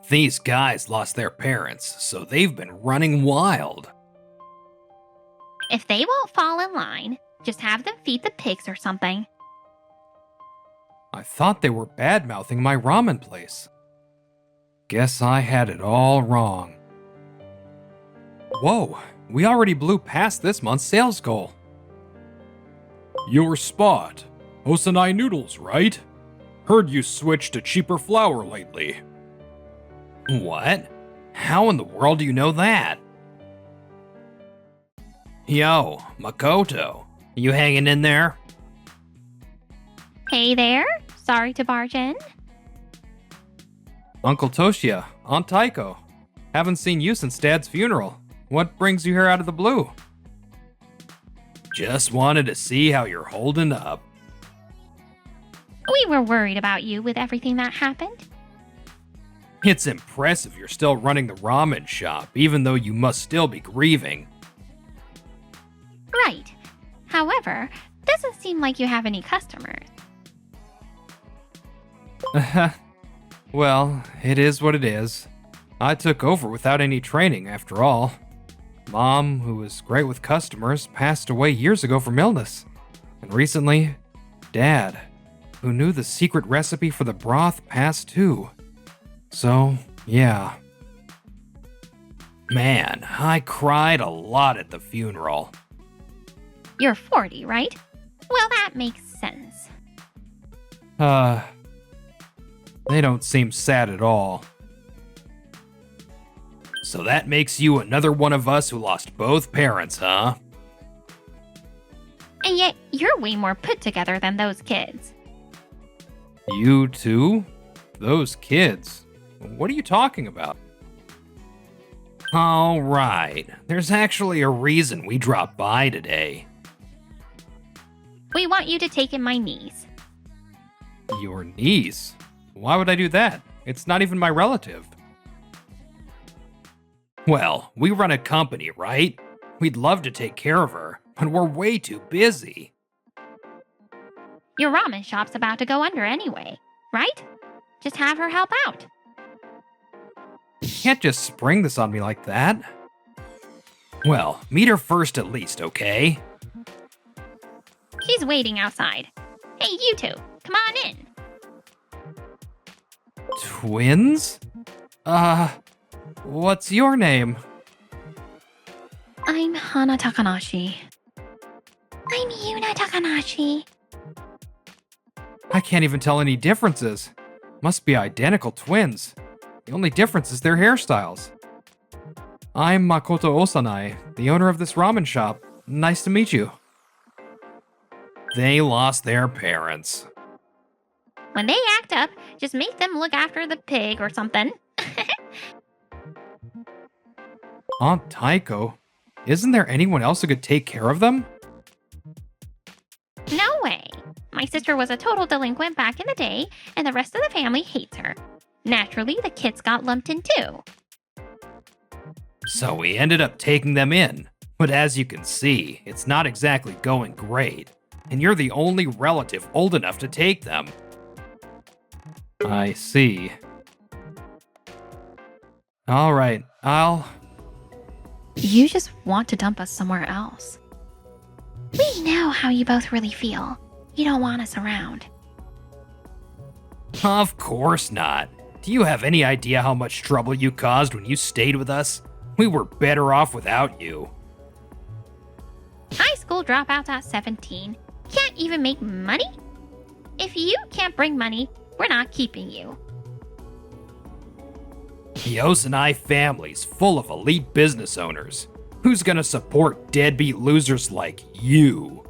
Speaker 1: These guys lost their parents, so they've been running wild.
Speaker 5: If they won't fall in line, just have them feed the pigs or something.
Speaker 1: I thought they were bad-mouthing my ramen place. Guess I had it all wrong. Whoa, we already blew past this month's sales goal.
Speaker 4: Your spot. Osanai noodles, right? Heard you switched to cheaper flour lately.
Speaker 1: What? How in the world do you know that? Yo, Makoto, you hanging in there?
Speaker 5: Hey there, sorry to barge in.
Speaker 1: Uncle Toshia, Aunt Taiko. Haven't seen you since Dad's funeral. What brings you here out of the blue? Just wanted to see how you're holding up.
Speaker 5: We were worried about you with everything that happened.
Speaker 1: It's impressive you're still running the ramen shop, even though you must still be grieving.
Speaker 5: Right. However, doesn't seem like you have any customers.
Speaker 1: Well, it is what it is. I took over without any training, after all. Mom, who was great with customers, passed away years ago from illness. And recently, Dad, who knew the secret recipe for the broth, passed too. So, yeah. Man, I cried a lot at the funeral.
Speaker 5: You're 40, right? Well, that makes sense.
Speaker 1: They don't seem sad at all. So that makes you another one of us who lost both parents, huh?
Speaker 5: And yet, you're way more put together than those kids.
Speaker 1: You too? Those kids? What are you talking about? All right, there's actually a reason we dropped by today.
Speaker 5: We want you to take in my niece.
Speaker 1: Your niece? Why would I do that? It's not even my relative. Well, we run a company, right? We'd love to take care of her, but we're way too busy.
Speaker 5: Your ramen shop's about to go under anyway, right? Just have her help out.
Speaker 1: You can't just spring this on me like that. Well, meet her first at least, okay?
Speaker 5: She's waiting outside. Hey, you two, come on in.
Speaker 1: Twins? What's your name?
Speaker 5: I'm Hana Takanashi. I'm Yuna Takanashi.
Speaker 1: I can't even tell any differences. Must be identical twins. The only difference is their hairstyles. I'm Makoto Osanai, the owner of this ramen shop. Nice to meet you. They lost their parents.
Speaker 5: When they act up, just make them look after the pig or something.
Speaker 1: Aunt Taiko? Isn't there anyone else who could take care of them?
Speaker 5: No way. My sister was a total delinquent back in the day, and the rest of the family hates her. Naturally, the kids got lumped in too.
Speaker 1: So we ended up taking them in. But as you can see, it's not exactly going great. And you're the only relative old enough to take them. I see. Alright,
Speaker 5: You just want to dump us somewhere else. We know how you both really feel. You don't want us around.
Speaker 1: Of course not. Do you have any idea how much trouble you caused when you stayed with us? We were better off without you.
Speaker 5: High school dropouts at 17 can't even make money? If you can't bring money, we're not keeping you.
Speaker 1: The Osanai family's full of elite business owners. Who's gonna support deadbeat losers like you?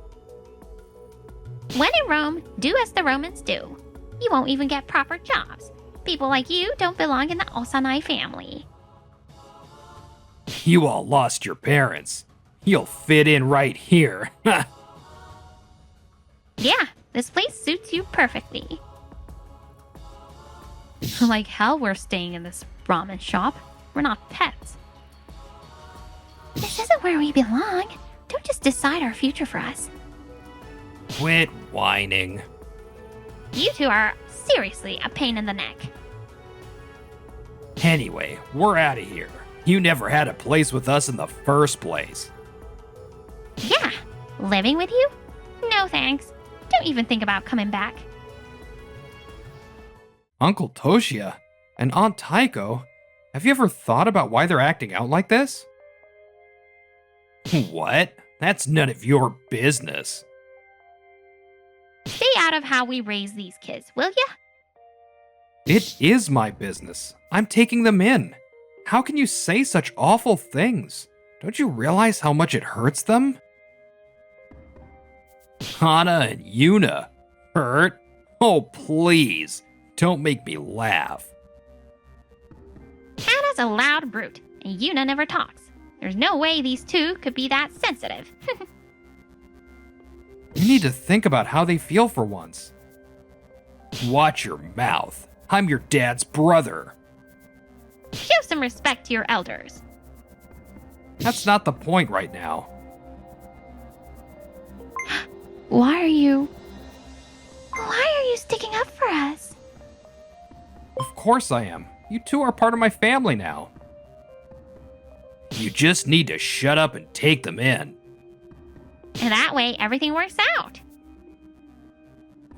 Speaker 5: When in Rome, do as the Romans do. You won't even get proper jobs. People like you don't belong in the Osanai family.
Speaker 1: You all lost your parents. You'll fit in right here.
Speaker 5: Yeah, this place suits you perfectly. Like hell we're staying in this ramen shop. We're not pets. This isn't where we belong. Don't just decide our future for us.
Speaker 1: Quit whining.
Speaker 5: You two are seriously a pain in the neck.
Speaker 1: Anyway, we're out of here. You never had a place with us in the first place.
Speaker 5: Yeah, living with you? No thanks. Don't even think about coming back.
Speaker 1: Uncle Toshia and Aunt Taiko, have you ever thought about why they're acting out like this? What? That's none of your business.
Speaker 5: Stay out of how we raise these kids, will ya?
Speaker 1: It is my business. I'm taking them in. How can you say such awful things? Don't you realize how much it hurts them? Hana and Yuna. Hurt? Oh, please. Don't make me laugh.
Speaker 5: Hana's a loud brute, and Yuna never talks. There's no way these two could be that sensitive.
Speaker 1: You need to think about how they feel for once. Watch your mouth. I'm your dad's brother.
Speaker 5: Show some respect to your elders.
Speaker 1: That's not the point right now.
Speaker 5: Why are you sticking up for us?
Speaker 1: Of course I am. You two are part of my family now. You just need to shut up and take them in.
Speaker 5: And that way, everything works out.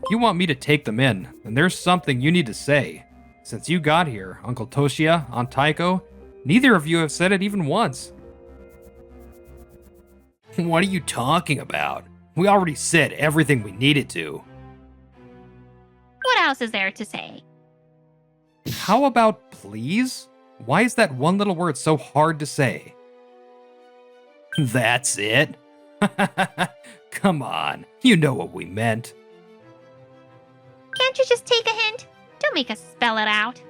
Speaker 1: If you want me to take them in, then there's something you need to say. Since you got here, Uncle Toshia, Aunt Taiko, neither of you have said it even once. What are you talking about? We already said everything we needed to.
Speaker 5: What else is there to say?
Speaker 1: How about please? Why is that one little word so hard to say? That's it? Come on, you know what we meant.
Speaker 5: Can't you just take a hint? Don't make us spell it out.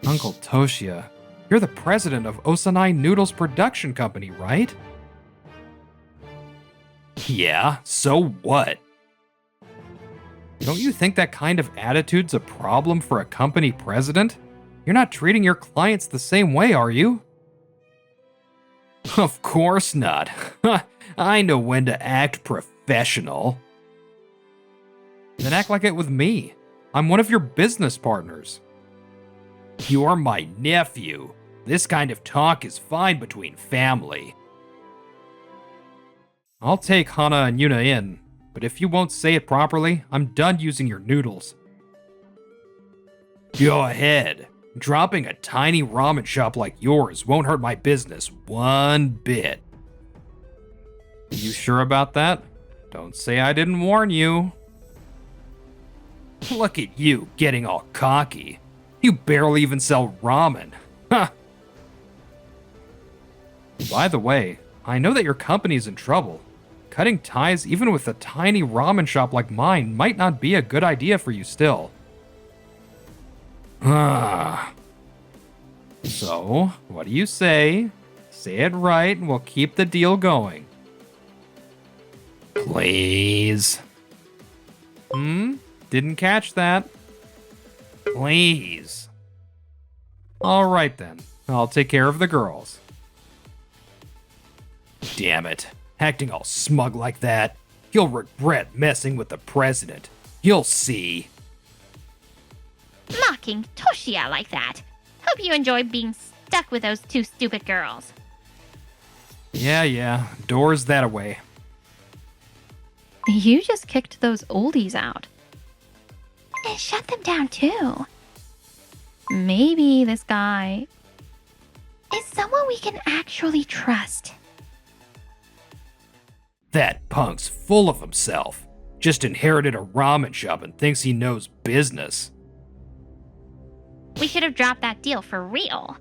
Speaker 1: Uncle Toshia, you're the president of Osanai Noodles Production Company, right? Yeah, so what? Don't you think that kind of attitude's a problem for a company president? You're not treating your clients the same way, are you? Of course not. I know when to act professional. Then act like it with me. I'm one of your business partners. You're my nephew. This kind of talk is fine between family. I'll take Hana and Yuna in, but if you won't say it properly, I'm done using your noodles. Go ahead. Dropping a tiny ramen shop like yours won't hurt my business one bit. You sure about that? Don't say I didn't warn you. Look at you getting all cocky. You barely even sell ramen. Huh. By the way, I know that your company's in trouble. Cutting ties even with a tiny ramen shop like mine might not be a good idea for you still. So, what do you say? Say it right and we'll keep the deal going. Please. Didn't catch that. Please. Alright then, I'll take care of the girls. Damn it, acting all smug like that. You'll regret messing with the president. You'll see.
Speaker 5: Mocking Toshia like that. Hope you enjoy being stuck with those two stupid girls.
Speaker 1: Yeah, doors that away.
Speaker 3: You just kicked those oldies out.
Speaker 5: And shut them down too.
Speaker 3: Maybe this guy...
Speaker 5: Is someone we can actually trust.
Speaker 1: That punk's full of himself. Just inherited a ramen shop and thinks he knows business.
Speaker 5: We should have dropped that deal for real.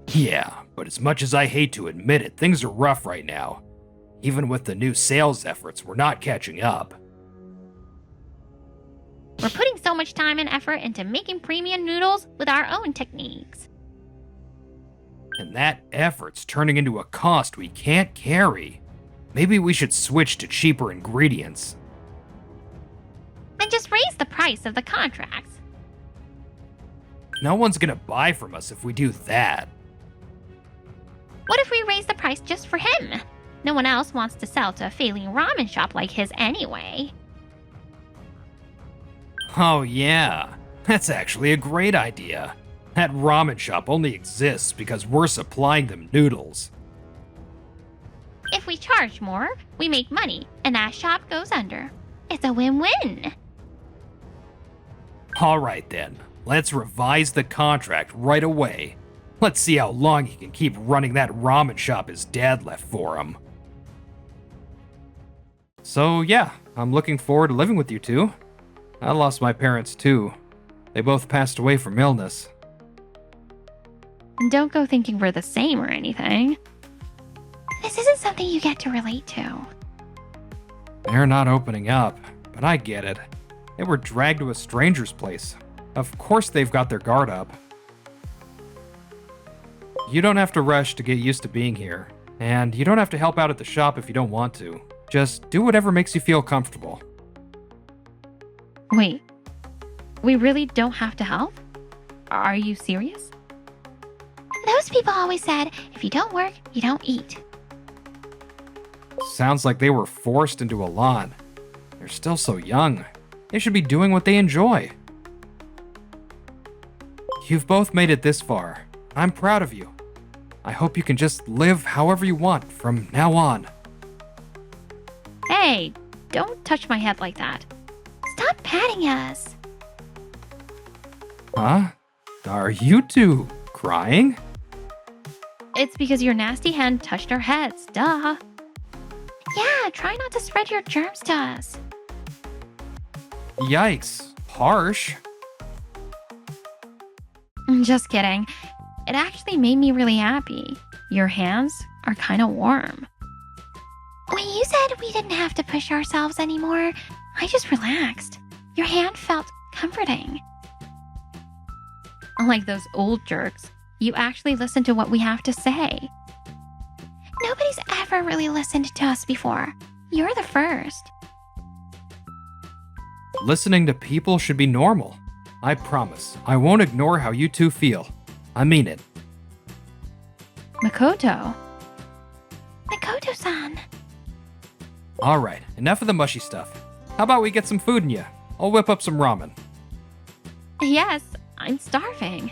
Speaker 1: Yeah, but as much as I hate to admit it, things are rough right now. Even with the new sales efforts, we're not catching up.
Speaker 5: We're putting so much time and effort into making premium noodles with our own techniques.
Speaker 1: And that effort's turning into a cost we can't carry. Maybe we should switch to cheaper ingredients.
Speaker 5: Then just raise the price of the contracts.
Speaker 1: No one's gonna buy from us if we do that.
Speaker 5: What if we raise the price just for him? No one else wants to sell to a failing ramen shop like his anyway.
Speaker 1: Oh yeah, that's actually a great idea. That ramen shop only exists because we're supplying them noodles.
Speaker 5: If we charge more, we make money, and that shop goes under. It's a win-win.
Speaker 1: Alright then, let's revise the contract right away. Let's see how long he can keep running that ramen shop his dad left for him. So yeah, I'm looking forward to living with you two. I lost my parents too. They both passed away from illness.
Speaker 3: Don't go thinking we're the same or anything.
Speaker 5: This isn't something you get to relate to.
Speaker 1: They're not opening up, but I get it. They were dragged to a stranger's place. Of course they've got their guard up. You don't have to rush to get used to being here, and you don't have to help out at the shop if you don't want to. Just do whatever makes you feel comfortable.
Speaker 3: Wait, we really don't have to help? Are you serious?
Speaker 5: Those people always said, if you don't work, you don't eat.
Speaker 1: Sounds like they were forced into a lot. They're still so young. They should be doing what they enjoy. You've both made it this far. I'm proud of you. I hope you can just live however you want from now on.
Speaker 3: Hey, don't touch my head like that.
Speaker 5: Stop patting us.
Speaker 1: Huh? Are you two crying?
Speaker 3: It's because your nasty hand touched our heads, duh.
Speaker 5: Yeah, try not to spread your germs to us.
Speaker 1: Yikes. Harsh.
Speaker 3: Just kidding. It actually made me really happy. Your hands are kind of warm.
Speaker 5: When you said we didn't have to push ourselves anymore, I just relaxed. Your hand felt comforting.
Speaker 3: Unlike those old jerks, you actually listen to what we have to say.
Speaker 5: Nobody's ever really listened to us before. You're the first.
Speaker 1: Listening to people should be normal. I promise, I won't ignore how you two feel. I mean it.
Speaker 3: Makoto.
Speaker 5: Makoto-san.
Speaker 1: Alright, enough of the mushy stuff. How about we get some food in ya? I'll whip up some ramen.
Speaker 3: Yes, I'm starving.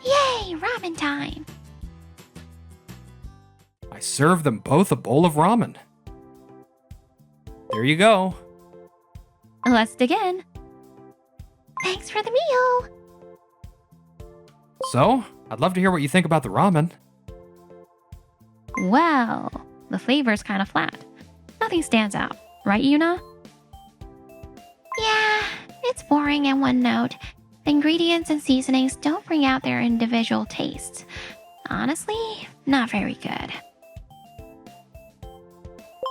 Speaker 5: Yay, ramen time.
Speaker 1: I served them both a bowl of ramen. There you go.
Speaker 3: Let's dig in.
Speaker 5: Thanks for the meal.
Speaker 1: So, I'd love to hear what you think about the ramen.
Speaker 3: Well, the flavor's kind of flat. Nothing stands out, right, Yuna?
Speaker 5: Yeah, it's boring and one note. The ingredients and seasonings don't bring out their individual tastes. Honestly, not very good.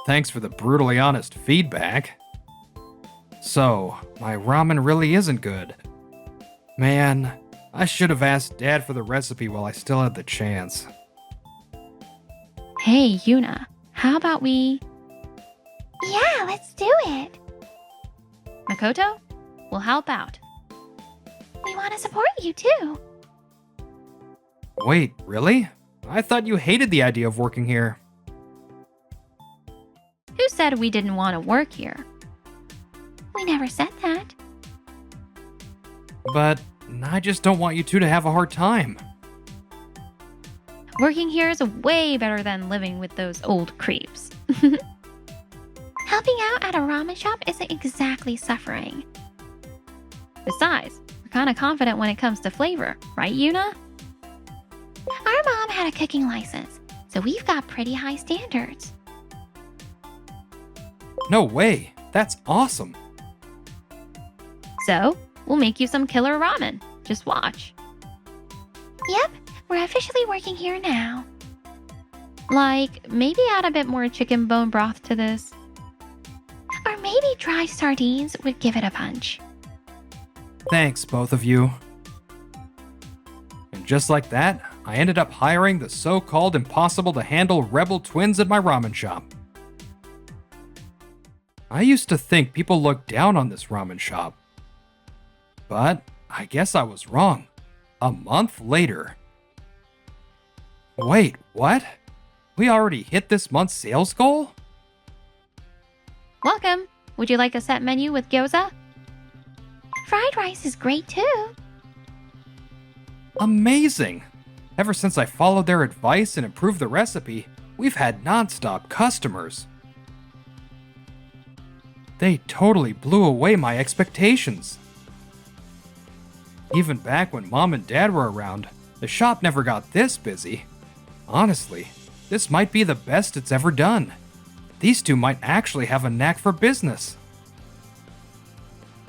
Speaker 1: Thanks for the brutally honest feedback. So, my ramen really isn't good. Man, I should have asked Dad for the recipe while I still had the chance.
Speaker 3: Hey, Yuna, how about we...
Speaker 5: Yeah, let's do it.
Speaker 3: Makoto, we'll help out.
Speaker 5: We want to support you too.
Speaker 1: Wait, really? I thought you hated the idea of working here.
Speaker 5: Who said we didn't want to work here? We never said that.
Speaker 1: But I just don't want you two to have a hard time.
Speaker 5: Working here is way better than living with those old creeps. Helping out at a ramen shop isn't exactly suffering. Besides, we're kind of confident when it comes to flavor, right, Yuna? Our mom had a cooking license, so we've got pretty high standards.
Speaker 1: No way. That's awesome.
Speaker 5: So, we'll make you some killer ramen. Just watch. Yep, we're officially working here now. Like, maybe add a bit more chicken bone broth to this. Or maybe dry sardines would give it a punch.
Speaker 1: Thanks, both of you. And just like that, I ended up hiring the so-called impossible-to-handle rebel twins at my ramen shop. I used to think people looked down on this ramen shop. But I guess I was wrong. A month later. Wait, what? We already hit this month's sales goal?
Speaker 5: Welcome. Would you like a set menu with gyoza? Fried rice is great too.
Speaker 1: Amazing! Ever since I followed their advice and improved the recipe, we've had non-stop customers. They totally blew away my expectations. Even back when Mom and Dad were around, the shop never got this busy. Honestly, this might be the best it's ever done. These two might actually have a knack for business.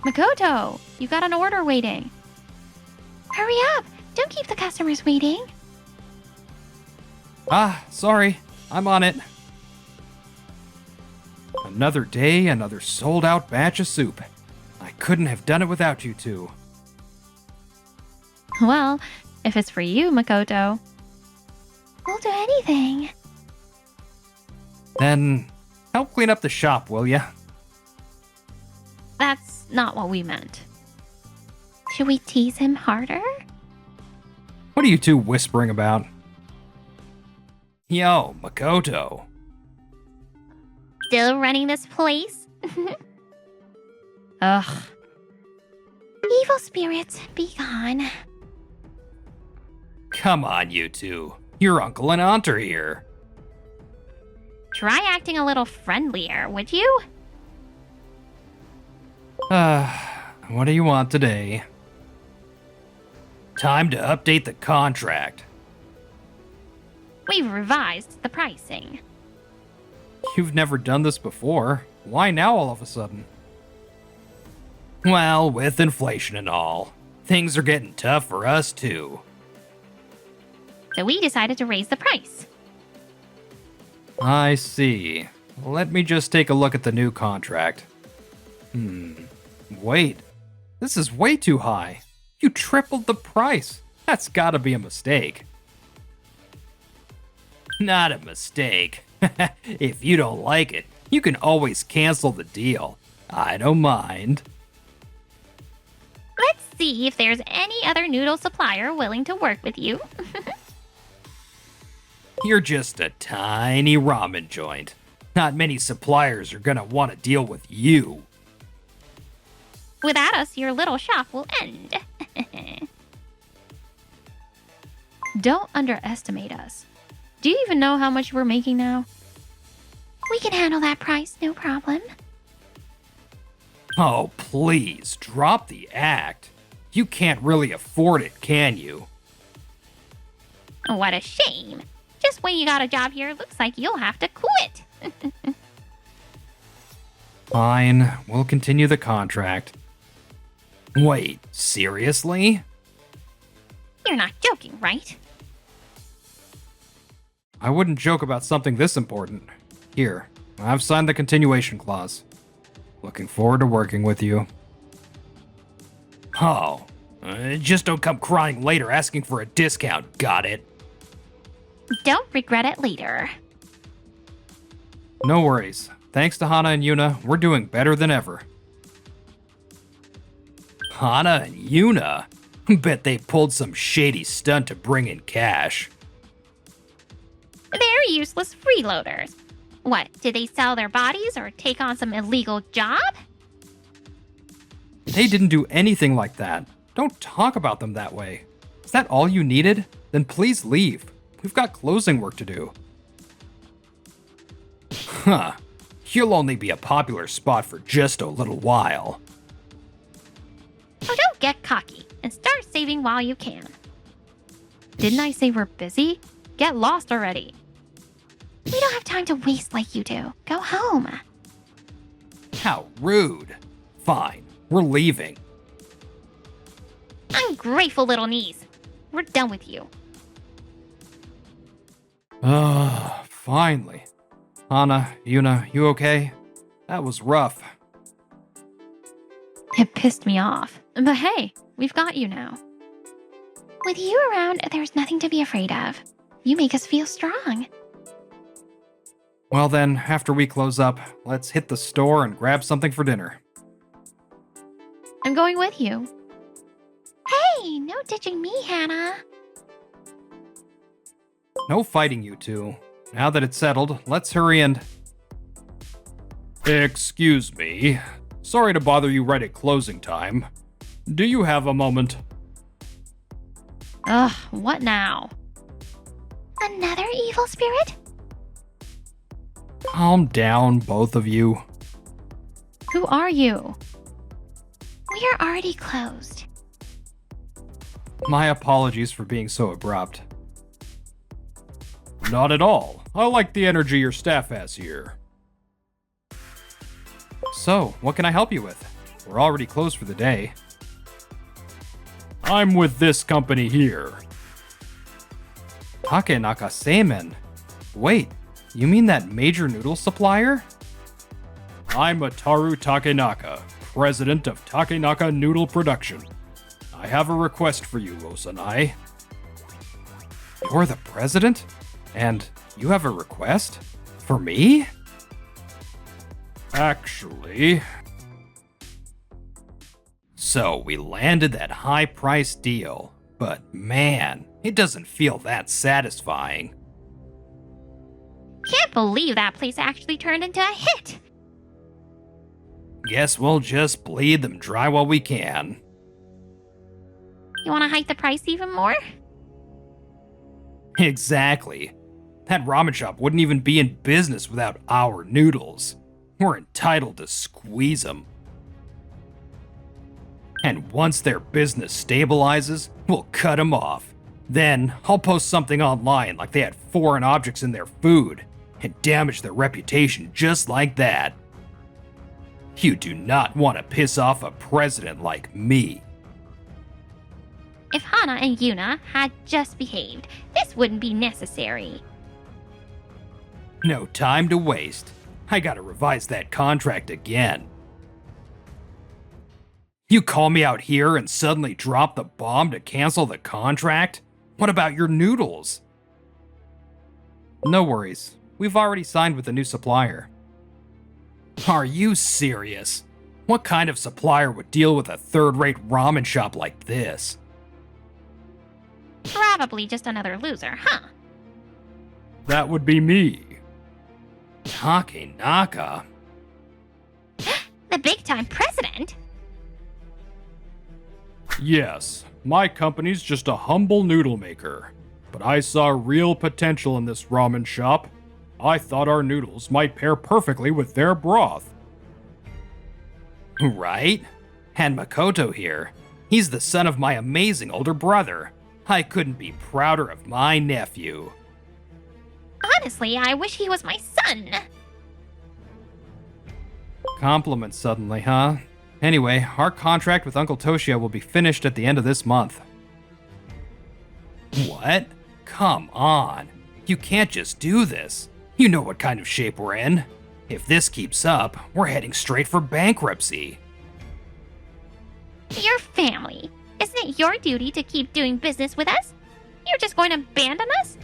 Speaker 5: Makoto, you got an order waiting. Hurry up! Don't keep the customers waiting.
Speaker 1: Ah, sorry. I'm on it. Another day, another sold-out batch of soup. I couldn't have done it without you two.
Speaker 5: Well, if it's for you, Makoto, we'll do anything.
Speaker 1: Then, help clean up the shop, will ya?
Speaker 5: That's not what we meant. Should we tease him harder?
Speaker 1: What are you two whispering about? Yo, Makoto.
Speaker 5: Still running this place? Ugh. Evil spirits, be gone.
Speaker 1: Come on, you two. Your uncle and aunt are here.
Speaker 5: Try acting a little friendlier, would you?
Speaker 1: What do you want today? Time to update the contract.
Speaker 5: We've revised the pricing.
Speaker 1: You've never done this before. Why now all of a sudden? Well, with inflation and all, things are getting tough for us too.
Speaker 5: So we decided to raise the price.
Speaker 1: I see. Let me just take a look at the new contract. Wait. This is way too high. You tripled the price. That's gotta be a mistake. Not a mistake. If you don't like it, you can always cancel the deal. I don't mind.
Speaker 5: Let's see if there's any other noodle supplier willing to work with you.
Speaker 1: You're just a tiny ramen joint. Not many suppliers are gonna want to deal with you.
Speaker 5: Without us, your little shop will end. Don't underestimate us. Do you even know how much we're making now? We can handle that price, no problem.
Speaker 1: Oh, please, drop the act. You can't really afford it, can you?
Speaker 5: What a shame. Just when you got a job here, looks like you'll have to quit.
Speaker 1: Fine, we'll continue the contract. Wait, seriously?
Speaker 5: You're not joking, right?
Speaker 1: I wouldn't joke about something this important. Here, I've signed the continuation clause. Looking forward to working with you. Oh, just don't come crying later asking for a discount, got it?
Speaker 5: Don't regret it later.
Speaker 1: No worries. Thanks to Hana and Yuna, we're doing better than ever. Hana and Yuna? Bet they pulled some shady stunt to bring in cash.
Speaker 5: They're useless freeloaders. What, did they sell their bodies or take on some illegal job?
Speaker 1: They didn't do anything like that. Don't talk about them that way. Is that all you needed? Then please leave. We've got closing work to do. Huh. You'll only be a popular spot for just a little while.
Speaker 5: Oh, don't get cocky and start saving while you can. Didn't I say we're busy? Get lost already. We don't have time to waste like you do. Go home.
Speaker 1: How rude. Fine, we're leaving.
Speaker 5: Ungrateful little knees. We're done with you.
Speaker 1: Finally. Hana, Yuna, you okay? That was rough.
Speaker 5: It pissed me off. But hey, we've got you now. With you around, there's nothing to be afraid of. You make us feel strong.
Speaker 1: Well then, after we close up, let's hit the store and grab something for dinner.
Speaker 5: I'm going with you. Hey, no ditching me, Hana.
Speaker 1: No fighting, you two. Now that it's settled, let's hurry and...
Speaker 4: Excuse me. Sorry to bother you right at closing time. Do you have a moment?
Speaker 5: Ugh, what now? Another evil spirit?
Speaker 1: Calm down, both of you.
Speaker 5: Who are you? We are already closed.
Speaker 1: My apologies for being so abrupt.
Speaker 4: Not at all. I like the energy your staff has here.
Speaker 1: So, what can I help you with? We're already closed for the day.
Speaker 4: I'm with this company here.
Speaker 1: Takenaka Seimen. Wait, you mean that major noodle supplier?
Speaker 4: I'm Ataru Takenaka, president of Takenaka Noodle Production. I have a request for you, Osanai.
Speaker 1: You're the president? And you have a request? For me?
Speaker 4: Actually...
Speaker 1: So we landed that high-priced deal, but man, it doesn't feel that satisfying.
Speaker 5: Can't believe that place actually turned into a hit.
Speaker 1: Guess we'll just bleed them dry while we can.
Speaker 5: You want to hike the price even more?
Speaker 1: Exactly. That ramen shop wouldn't even be in business without our noodles. We're entitled to squeeze them. And once their business stabilizes, we'll cut them off. Then I'll post something online like they had foreign objects in their food and damage their reputation just like that. You do not want to piss off a president like me.
Speaker 5: If Hana and Yuna had just behaved, this wouldn't be necessary.
Speaker 1: No time to waste. I gotta revise that contract again. You call me out here and suddenly drop the bomb to cancel the contract? What about your noodles? No worries. We've already signed with a new supplier. Are you serious? What kind of supplier would deal with a third-rate ramen shop like this?
Speaker 5: Probably just another loser, huh?
Speaker 4: That would be me.
Speaker 1: Takenaka?
Speaker 5: The big-time president?
Speaker 4: Yes, my company's just a humble noodle maker. But I saw real potential in this ramen shop. I thought our noodles might pair perfectly with their broth.
Speaker 1: Right? And Makoto here. He's the son of my amazing older brother. I couldn't be prouder of my nephew.
Speaker 5: Honestly, I wish he was my son.
Speaker 1: Compliments suddenly, huh? Anyway, our contract with Uncle Toshio will be finished at the end of this month. What? Come on. You can't just do this. You know what kind of shape we're in. If this keeps up, we're heading straight for bankruptcy.
Speaker 5: Your family. Isn't it your duty to keep doing business with us? You're just going to abandon us?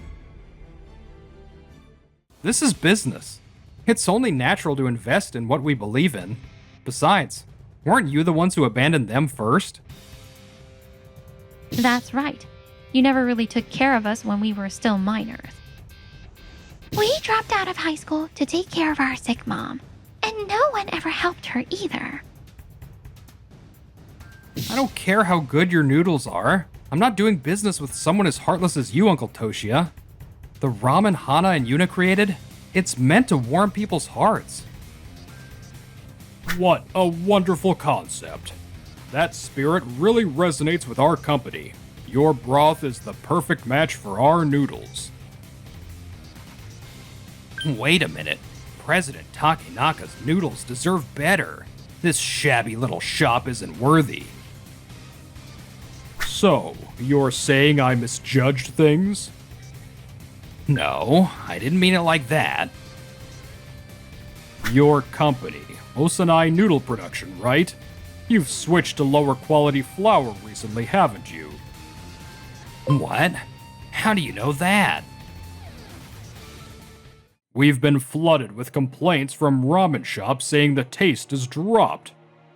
Speaker 1: This is business. It's only natural to invest in what we believe in. Besides, weren't you the ones who abandoned them first?
Speaker 5: That's right. You never really took care of us when we were still minors. We dropped out of high school to take care of our sick mom, and no one ever helped her either.
Speaker 1: I don't care how good your noodles are. I'm not doing business with someone as heartless as you, Uncle Toshia. The ramen Hana and Yuna created, it's meant to warm people's hearts.
Speaker 4: What a wonderful concept. That spirit really resonates with our company. Your broth is the perfect match for our noodles.
Speaker 1: Wait a minute. President Takenaka's noodles deserve better. This shabby little shop isn't worthy.
Speaker 4: So, you're saying I misjudged things?
Speaker 1: No, I didn't mean it like that.
Speaker 4: Your company, Osanai Noodle Production, right? You've switched to lower quality flour recently, haven't you?
Speaker 1: What? How do you know that?
Speaker 4: We've been flooded with complaints from ramen shops saying the taste has dropped.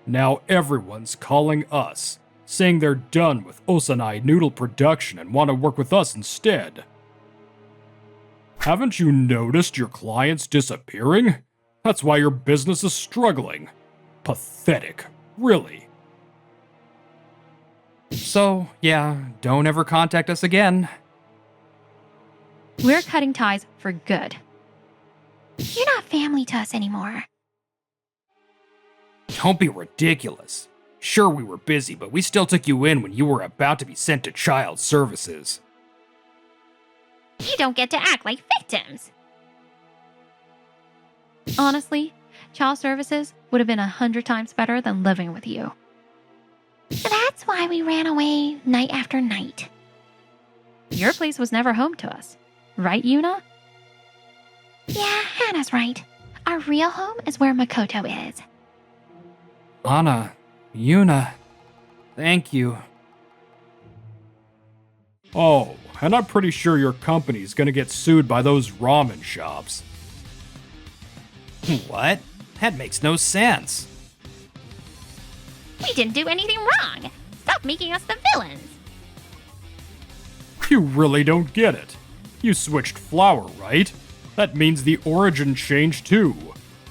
Speaker 4: Now everyone's calling us, saying they're done with Osanai Noodle Production and want to work with us instead. Haven't you noticed your clients disappearing? That's why your business is struggling. Pathetic, really.
Speaker 1: So, yeah, don't ever contact us again.
Speaker 5: We're cutting ties for good.
Speaker 2: You're not family to us anymore.
Speaker 1: Don't be ridiculous. Sure, we were busy, but we still took you in when you were about to be sent to child services.
Speaker 2: You don't get to act like victims.
Speaker 5: Honestly, child services would have been 100 times better than living with you.
Speaker 2: That's why we ran away night after night.
Speaker 5: Your place was never home to us. Right, Yuna?
Speaker 2: Yeah, Hana's right. Our real home is where Makoto is.
Speaker 1: Hana, Yuna, thank you.
Speaker 4: Oh, and I'm pretty sure your company's gonna get sued by those ramen shops.
Speaker 1: What? That makes no sense.
Speaker 2: We didn't do anything wrong. Stop making us the villains.
Speaker 4: You really don't get it. You switched flour, right? That means the origin changed too.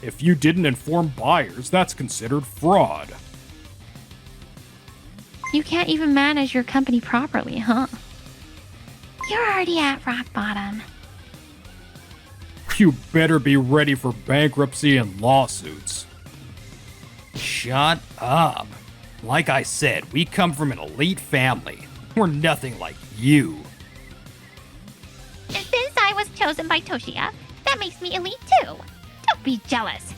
Speaker 4: If you didn't inform buyers, that's considered fraud.
Speaker 5: You can't even manage your company properly, huh?
Speaker 2: You're already at rock bottom.
Speaker 4: You better be ready for bankruptcy and lawsuits.
Speaker 1: Shut up. Like I said, we come from an elite family. We're nothing like you.
Speaker 2: And since I was chosen by Toshia, that makes me elite too. Don't be jealous.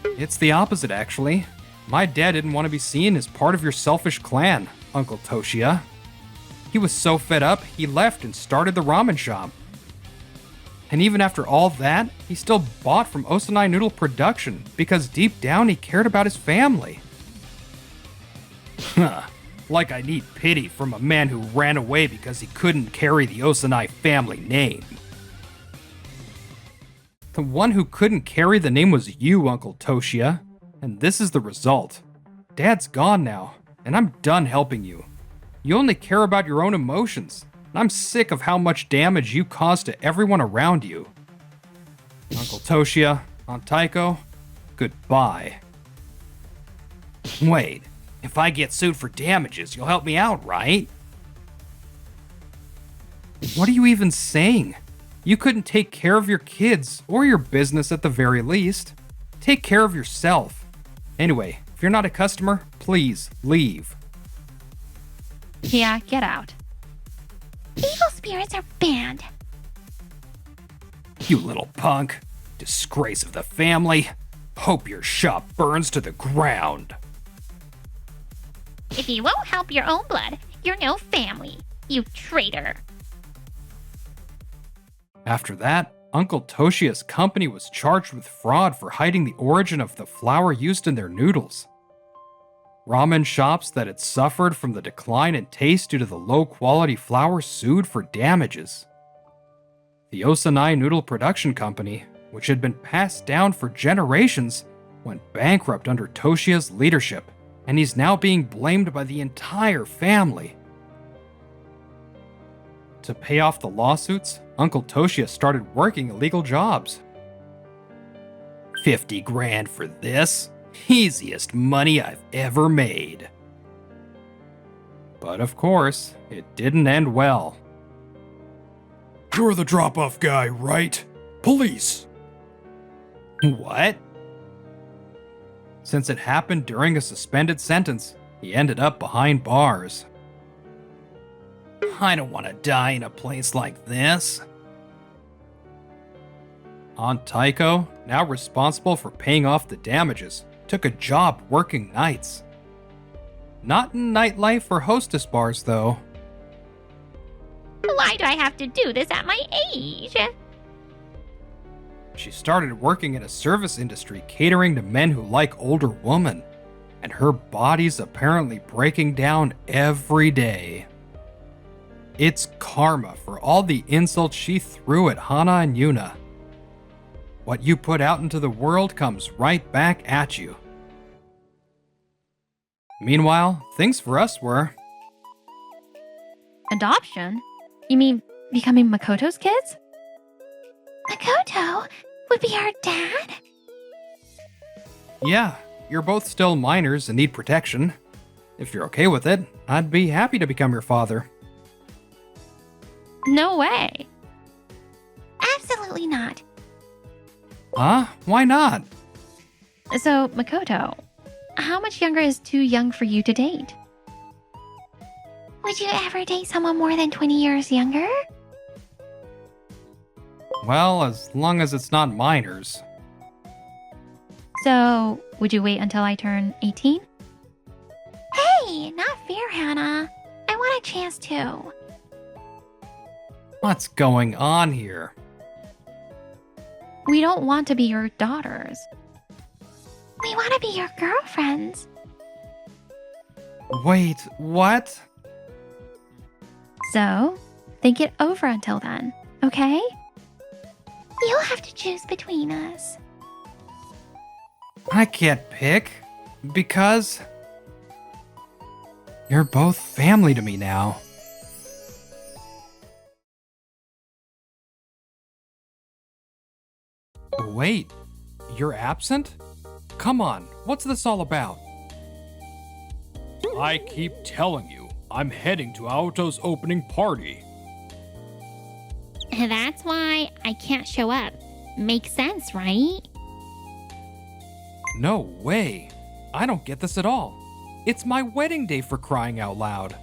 Speaker 1: It's the opposite, actually. My dad didn't want to be seen as part of your selfish clan, Uncle Toshia. He was so fed up, he left and started the ramen shop. And even after all that, he still bought from Osanai Noodle Production because deep down he cared about his family. Huh. Like I need pity from a man who ran away because he couldn't carry the Osanai family name. The one who couldn't carry the name was you, Uncle Toshia. And this is the result. Dad's gone now, and I'm done helping you. You only care about your own emotions. And I'm sick of how much damage you cause to everyone around you. Uncle Toshia, Aunt Taiko, goodbye. Wait, if I get sued for damages, you'll help me out, right? What are you even saying? You couldn't take care of your kids or your business at the very least. Take care of yourself. Anyway, if you're not a customer, please leave.
Speaker 5: Yeah, get out.
Speaker 2: Evil spirits are banned.
Speaker 1: You little punk. Disgrace of the family. Hope your shop burns to the ground.
Speaker 2: If you won't help your own blood, you're no family. You traitor.
Speaker 1: After that, Uncle Toshia's company was charged with fraud for hiding the origin of the flour used in their noodles. Ramen shops that had suffered from the decline in taste due to the low-quality flour sued for damages. The Osanai Noodle Production Company, which had been passed down for generations, went bankrupt under Toshia's leadership and he's now being blamed by the entire family. To pay off the lawsuits, Uncle Toshia started working illegal jobs. 50 grand for this? Easiest money I've ever made. But of course, it didn't end well.
Speaker 4: You're the drop-off guy, right? Police!
Speaker 1: What? Since it happened during a suspended sentence, he ended up behind bars. I don't want to die in a place like this. Aunt Taiko, now responsible for paying off the damages, took a job working nights. Not in nightlife or hostess bars, though.
Speaker 5: Why do I have to do this at my age?
Speaker 1: She started working in a service industry catering to men who like older women, and her body's apparently breaking down every day. It's karma for all the insults she threw at Hana and Yuna. What you put out into the world comes right back at you. Meanwhile, things for us were...
Speaker 5: Adoption? You mean becoming Makoto's kids? Makoto would be our dad?
Speaker 1: Yeah, you're both still minors and need protection. If you're okay with it, I'd be happy to become your father.
Speaker 5: No way. Absolutely not.
Speaker 1: Huh? Why not?
Speaker 5: So, Makoto, how much younger is too young for you to date? Would you ever date someone more than 20 years younger?
Speaker 1: Well, as long as it's not minors.
Speaker 5: So, would you wait until I turn 18? Hey, not fair, Hana. I want a chance too.
Speaker 1: What's going on here?
Speaker 5: We don't want to be your daughters. We want to be your girlfriends.
Speaker 1: Wait, what?
Speaker 5: So, think it over until then, okay? You'll have to choose between us.
Speaker 1: I can't pick, because... you're both family to me now. Wait, you're absent? Come on, what's this all about?
Speaker 4: I keep telling you, I'm heading to Aoto's opening party.
Speaker 6: That's why I can't show up. Makes sense, right?
Speaker 1: No way. I don't get this at all. It's my wedding day, for crying out loud.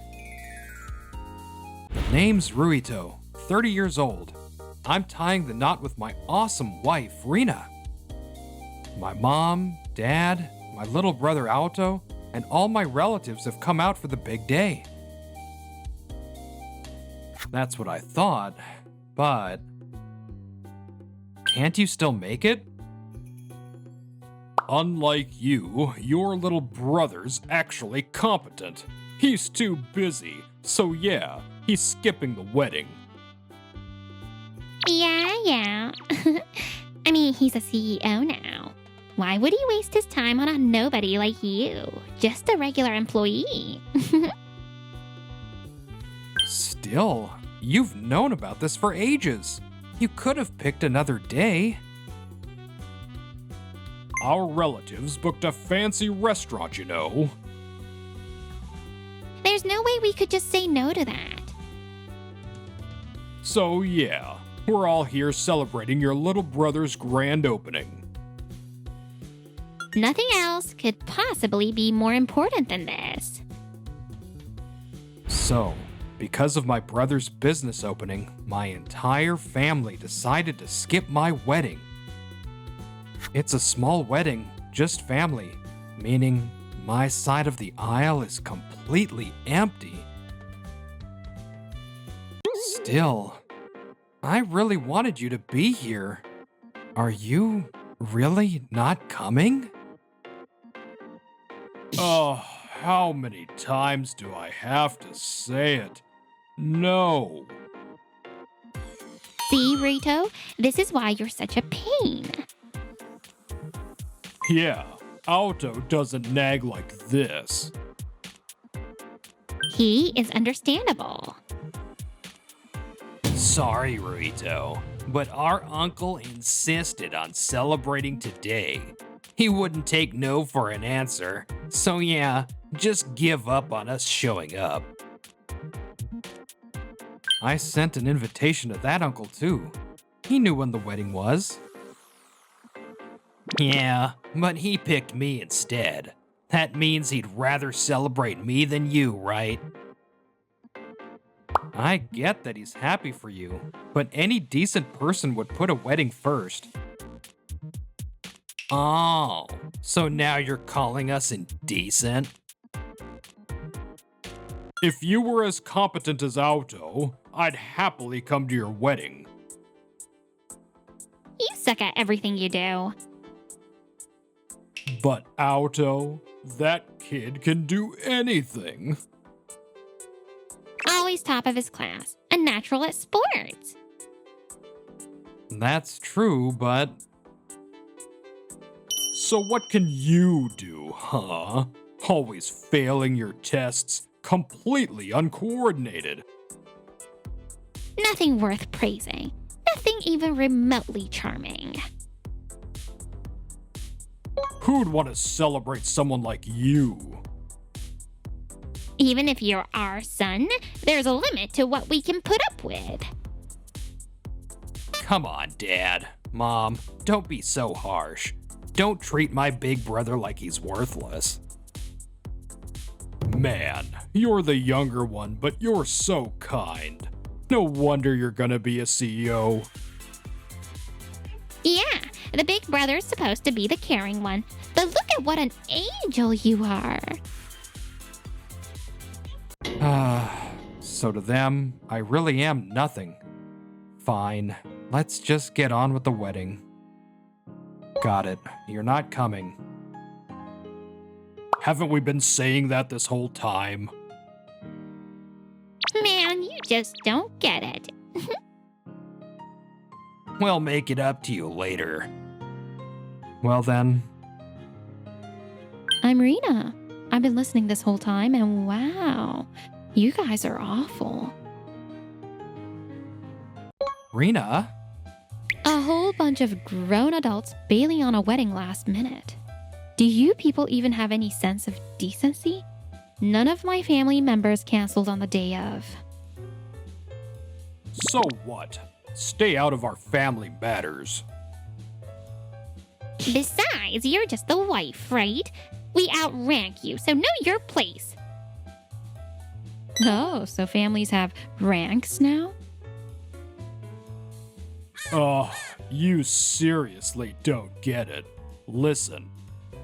Speaker 1: The name's Ruito, 30 years old. I'm tying the knot with my awesome wife, Rina. My mom, dad, my little brother Aoto, and all my relatives have come out for the big day. That's what I thought, but... can't you still make it?
Speaker 4: Unlike you, your little brother's actually competent. He's too busy, so yeah, he's skipping the wedding.
Speaker 6: Yeah. I mean, he's a CEO now. Why would he waste his time on a nobody like you? Just a regular employee.
Speaker 1: Still, you've known about this for ages. You could have picked another day.
Speaker 4: Our relatives booked a fancy restaurant, you know.
Speaker 6: There's no way we could just say no to that.
Speaker 4: So yeah, we're all here celebrating your little brother's grand opening.
Speaker 6: Nothing else could possibly be more important than this.
Speaker 1: So, because of my brother's business opening, my entire family decided to skip my wedding. It's a small wedding, just family, meaning my side of the aisle is completely empty. Still, I really wanted you to be here. Are you really not coming?
Speaker 4: Oh, how many times do I have to say it? No.
Speaker 6: See, Rito? This is why you're such a pain.
Speaker 4: Yeah, Alto doesn't nag like this.
Speaker 6: He is understandable.
Speaker 1: Sorry, Ruito, but our uncle insisted on celebrating today. He wouldn't take no for an answer, so yeah, just give up on us showing up. I sent an invitation to that uncle too. He knew when the wedding was. Yeah, but he picked me instead. That means he'd rather celebrate me than you, right? I get that he's happy for you, but any decent person would put a wedding first. Oh, so now you're calling us indecent?
Speaker 4: If you were as competent as Alto, I'd happily come to your wedding.
Speaker 6: You suck at everything you do.
Speaker 4: But Alto, that kid can do anything.
Speaker 6: Always top of his class. A natural at sports.
Speaker 1: That's true, but
Speaker 4: So what can you do, huh? Always failing your tests, completely uncoordinated.
Speaker 6: Nothing worth praising. Nothing even remotely charming.
Speaker 4: Who'd want to celebrate someone like you?
Speaker 6: Even if you're our son, there's a limit to what we can put up with.
Speaker 1: come on, Dad. Mom, don't be so harsh. Don't treat my big brother like he's worthless.
Speaker 4: Man, you're the younger one, but you're so kind. No wonder you're gonna be a CEO.
Speaker 6: Yeah, the big brother's supposed to be the caring one, but look at what an angel you are.
Speaker 1: So to them, I really am nothing. Fine, let's just get on with the wedding. Got it, you're not coming.
Speaker 4: Haven't we been saying that this whole time?
Speaker 6: Man, you just don't get it.
Speaker 1: We'll make it up to you later.
Speaker 4: Well then,
Speaker 5: I'm Rena. I've been listening this whole time, and wow, you guys are awful.
Speaker 1: Rena?
Speaker 5: A whole bunch of grown adults bailing on a wedding last minute. Do you people even have any sense of decency? None of my family members canceled on the day of.
Speaker 4: so what? Stay out of our family matters.
Speaker 6: Besides, you're just the wife, right? We outrank you, so know your place.
Speaker 5: Oh, so families have ranks now?
Speaker 4: You seriously don't get it. Listen,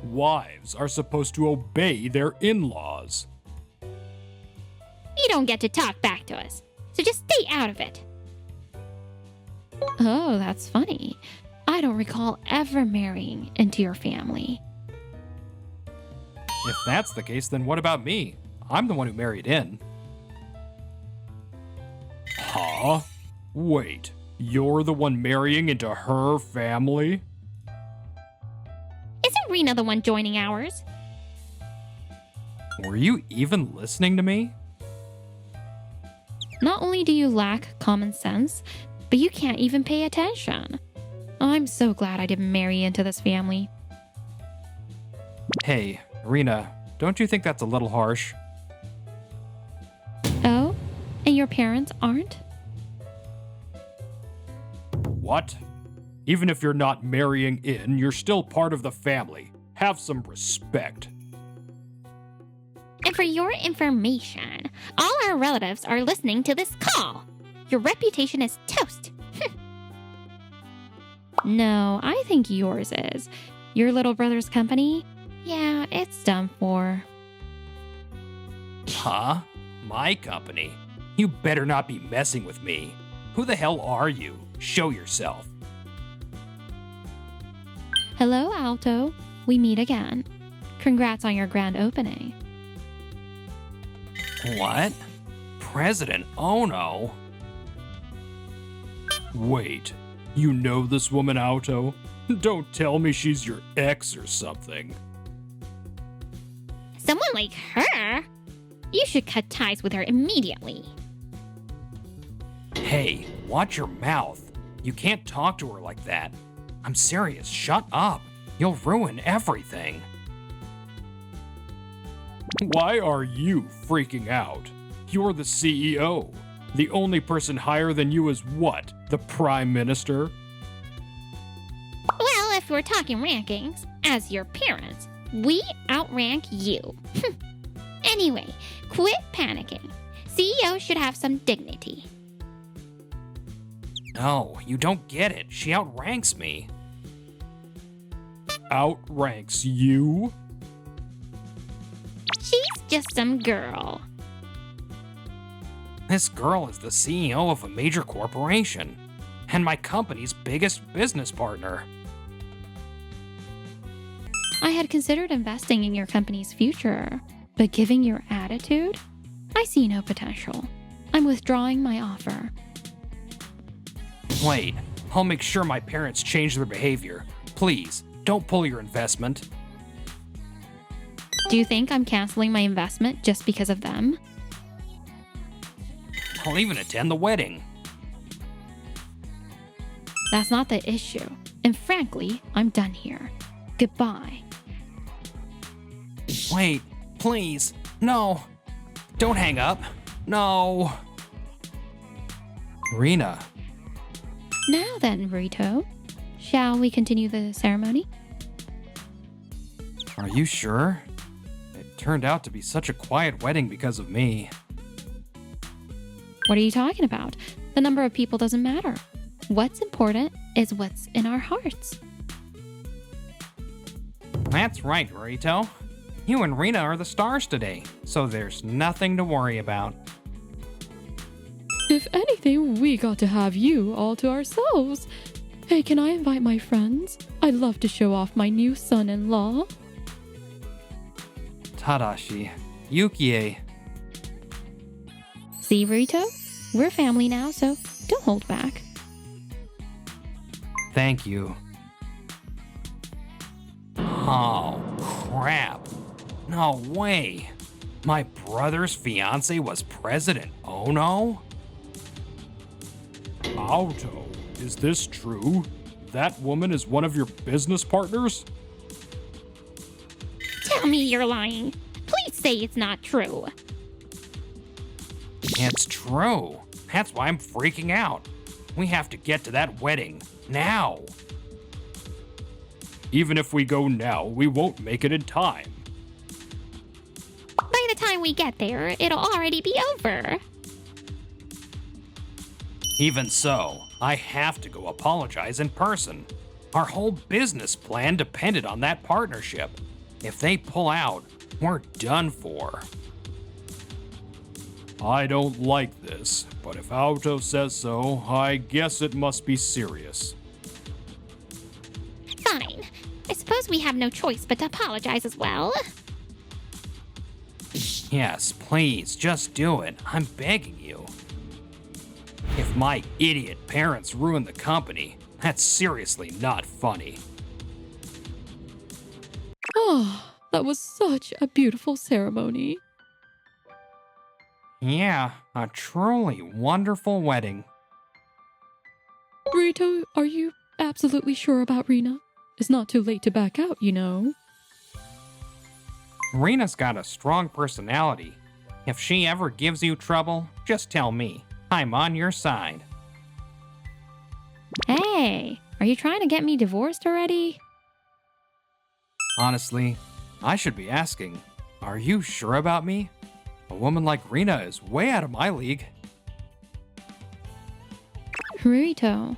Speaker 4: wives are supposed to obey their in-laws.
Speaker 6: You don't get to talk back to us, so just stay out of it.
Speaker 5: Oh, that's funny. I don't recall ever marrying into your family.
Speaker 1: If that's the case, then what about me? I'm the one who married in.
Speaker 4: Huh? Wait, you're the one marrying into her family?
Speaker 6: Isn't Rena the one joining ours?
Speaker 1: Were you even listening to me?
Speaker 5: Not only do you lack common sense, but you can't even pay attention. I'm so glad I didn't marry into this family.
Speaker 1: Hey, Rena, don't you think that's a little harsh?
Speaker 5: Oh? And your parents aren't?
Speaker 4: What? Even if you're not marrying in, you're still part of the family. Have some respect.
Speaker 6: And for your information, all our relatives are listening to this call. Your reputation is toast.
Speaker 5: No, I think yours is. Your little brother's company? Yeah, it's done for.
Speaker 1: Huh? My company? You better not be messing with me. Who the hell are you? Show yourself.
Speaker 5: Hello, Alto. We meet again. Congrats on your grand opening.
Speaker 1: What? President Ono?
Speaker 4: Wait, you know this woman, Alto? Don't tell me she's your ex or something.
Speaker 6: Someone like her? You should cut ties with her immediately.
Speaker 1: Hey, watch your mouth. You can't talk to her like that. I'm serious, shut up. You'll ruin everything.
Speaker 4: Why are you freaking out? You're the CEO. The only person higher than you is what? The Prime Minister?
Speaker 6: Well, if we're talking rankings, as your parents, we outrank you. Anyway, quit panicking. CEO should have some dignity.
Speaker 1: No, you don't get it. She outranks me.
Speaker 4: Outranks you?
Speaker 6: She's just some girl.
Speaker 1: This girl is the CEO of a major corporation, and my company's biggest business partner.
Speaker 5: I had considered investing in your company's future, but given your attitude, I see no potential. I'm withdrawing my offer.
Speaker 1: Wait, I'll make sure my parents change their behavior. Please, don't pull your investment.
Speaker 5: Do you think I'm canceling my investment just because of them?
Speaker 1: I'll even attend the wedding.
Speaker 5: That's not the issue. And frankly, I'm done here. Goodbye.
Speaker 1: Wait, please, no. Don't hang up. No. Rina,
Speaker 5: Now then, Rito, shall we continue the ceremony?
Speaker 1: are you sure? It turned out to be such a quiet wedding because of me.
Speaker 5: What are you talking about? The number of people doesn't matter. What's important is what's in our hearts.
Speaker 1: That's right, Rito. You and Rina are the stars today, so there's nothing to worry about.
Speaker 7: If anything, we got to have you all to ourselves. Hey, can I invite my friends? I'd love to show off my new son-in-law.
Speaker 1: Tadashi, Yukie.
Speaker 5: See, Rito? We're family now, so don't hold back.
Speaker 1: Thank you. Oh, crap. No way. My brother's fiance was President Ono?
Speaker 4: Auto, is this true? That woman is one of your business partners?
Speaker 6: Tell me you're lying. Please say it's not true.
Speaker 1: It's true. That's why I'm freaking out. We have to get to that wedding now.
Speaker 4: Even if we go now, we won't make it in time.
Speaker 6: By the time we get there, it'll already be over.
Speaker 1: Even so, I have to go apologize in person. Our whole business plan depended on that partnership. If they pull out, we're done for.
Speaker 4: I don't like this, but if Auto says so, I guess it must be serious.
Speaker 6: Fine. I suppose we have no choice but to apologize as well.
Speaker 1: Yes, please, just do it. I'm begging you. If my idiot parents ruin the company, that's seriously not funny.
Speaker 7: Oh, that was such a beautiful ceremony.
Speaker 1: Yeah, a truly wonderful wedding.
Speaker 7: Rito, are you absolutely sure about Rina? It's not too late to back out, you know.
Speaker 1: Rina's got a strong personality. If she ever gives you trouble, just tell me. I'm on your side.
Speaker 5: Hey, are you trying to get me divorced already?
Speaker 1: Honestly, I should be asking, are you sure about me? A woman like Rina is way out of my league.
Speaker 5: Rito.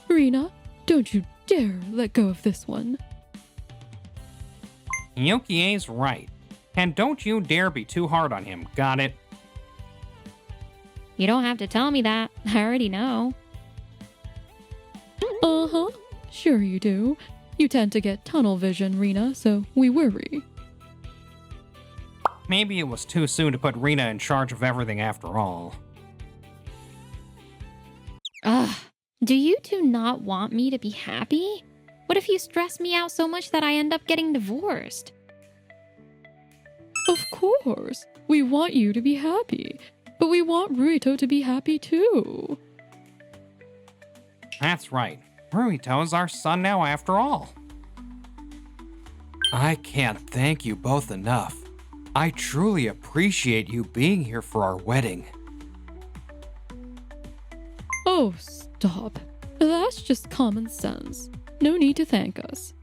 Speaker 7: Rina, don't you dare let go of this one.
Speaker 1: Yukie's right. And don't you dare be too hard on him, got it?
Speaker 5: You don't have to tell me that. I already know.
Speaker 7: Uh-huh, sure you do. You tend to get tunnel vision, Rina, so we worry.
Speaker 1: Maybe it was too soon to put Rina in charge of everything after all.
Speaker 5: Ugh. Do you two not want me to be happy? What if you stress me out so much that I end up getting divorced?
Speaker 7: Of course, we want you to be happy, but we want Ruito to be happy too.
Speaker 1: That's right. Ruito's our son now after all. I can't thank you both enough. I truly appreciate you being here for our wedding.
Speaker 7: Oh, stop. That's just common sense. No need to thank us.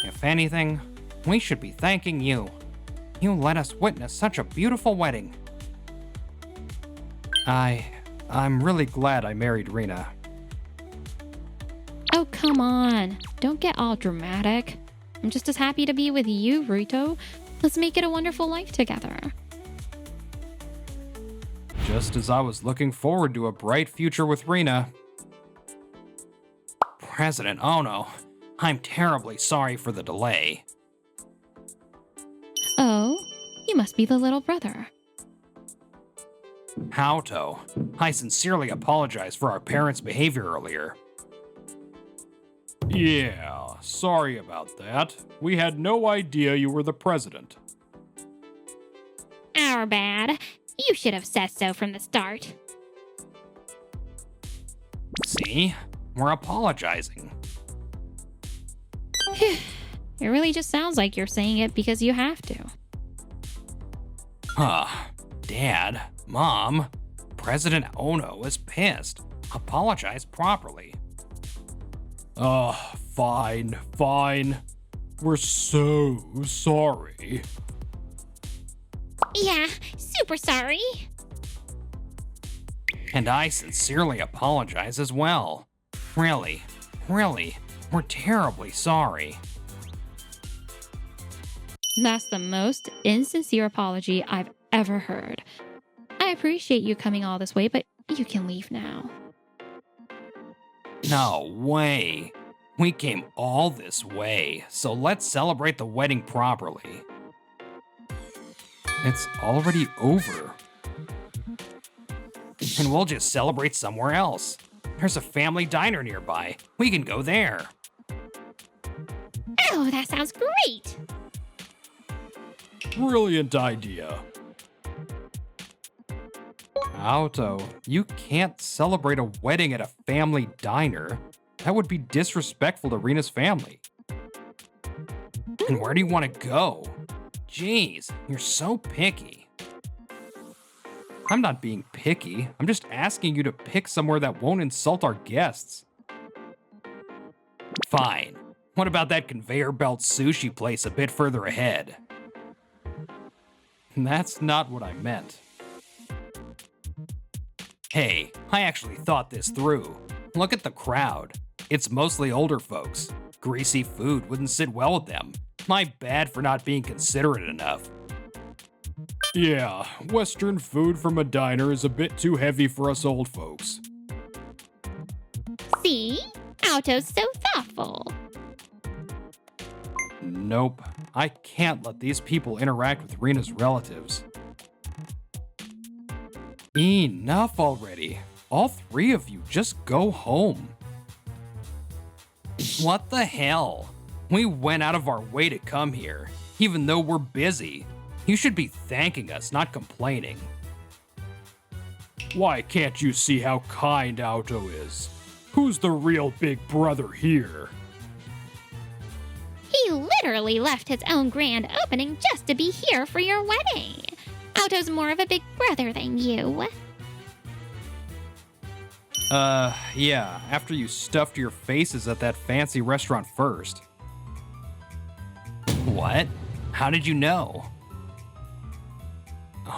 Speaker 1: If anything, we should be thanking you. You let us witness such a beautiful wedding. I'm really glad I married Rina.
Speaker 5: Oh, come on. Don't get all dramatic. I'm just as happy to be with you, Ruito. Let's make it a wonderful life together.
Speaker 1: Just as I was looking forward to a bright future with Rina. President Ono, I'm terribly sorry for the delay.
Speaker 5: Oh, you must be the little brother.
Speaker 1: Haoto, I sincerely apologize for our parents' behavior earlier.
Speaker 4: Yeah, sorry about that. We had no idea you were the president.
Speaker 6: Our bad. You should have said so from the start.
Speaker 1: See? We're apologizing.
Speaker 5: It really just sounds like you're saying it because you have to.
Speaker 1: Dad, Mom, President Ono is pissed. Apologize properly.
Speaker 4: Fine. We're so sorry.
Speaker 6: Yeah, super sorry.
Speaker 1: And I sincerely apologize as well. Really, we're terribly sorry.
Speaker 5: That's the most insincere apology I've ever heard. I appreciate you coming all this way, but you can leave now.
Speaker 1: No way. We came all this way, so let's celebrate the wedding properly. It's already over. And we'll just celebrate somewhere else. There's a family diner nearby. We can go there.
Speaker 6: Oh, that sounds great.
Speaker 4: Brilliant idea.
Speaker 1: Auto, you can't celebrate a wedding at a family diner. That would be disrespectful to Rina's family. And where do you want to go? Jeez, you're so picky. I'm not being picky. I'm just asking you to pick somewhere that won't insult our guests. Fine. What about that conveyor belt sushi place a bit further ahead? That's not what I meant. Hey, I actually thought this through. Look at the crowd. It's mostly older folks. Greasy food wouldn't sit well with them. My bad for not being considerate enough.
Speaker 4: Yeah, Western food from a diner is a bit too heavy for us old folks.
Speaker 6: See? Auto's so thoughtful.
Speaker 1: Nope. I can't let these people interact with Rina's relatives. Enough already. All three of you just go home. What the hell? We went out of our way to come here, even though we're busy. You should be thanking us, not complaining.
Speaker 4: Why can't you see how kind Auto is? Who's the real big brother here?
Speaker 6: He literally left his own grand opening just to be here for your wedding. Auto's more of a big brother than you.
Speaker 1: Yeah, after you stuffed your faces at that fancy restaurant first. What? How did you know?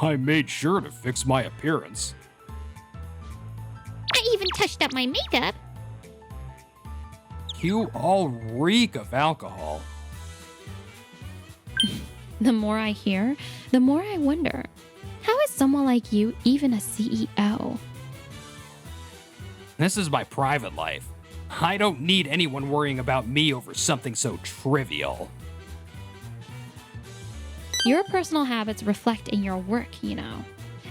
Speaker 4: I made sure to fix my appearance.
Speaker 6: I even touched up my makeup.
Speaker 1: You all reek of alcohol.
Speaker 5: The more I hear, the more I wonder, how is someone like you even a CEO?
Speaker 1: This is my private life. I don't need anyone worrying about me over something so trivial.
Speaker 5: Your personal habits reflect in your work, you know.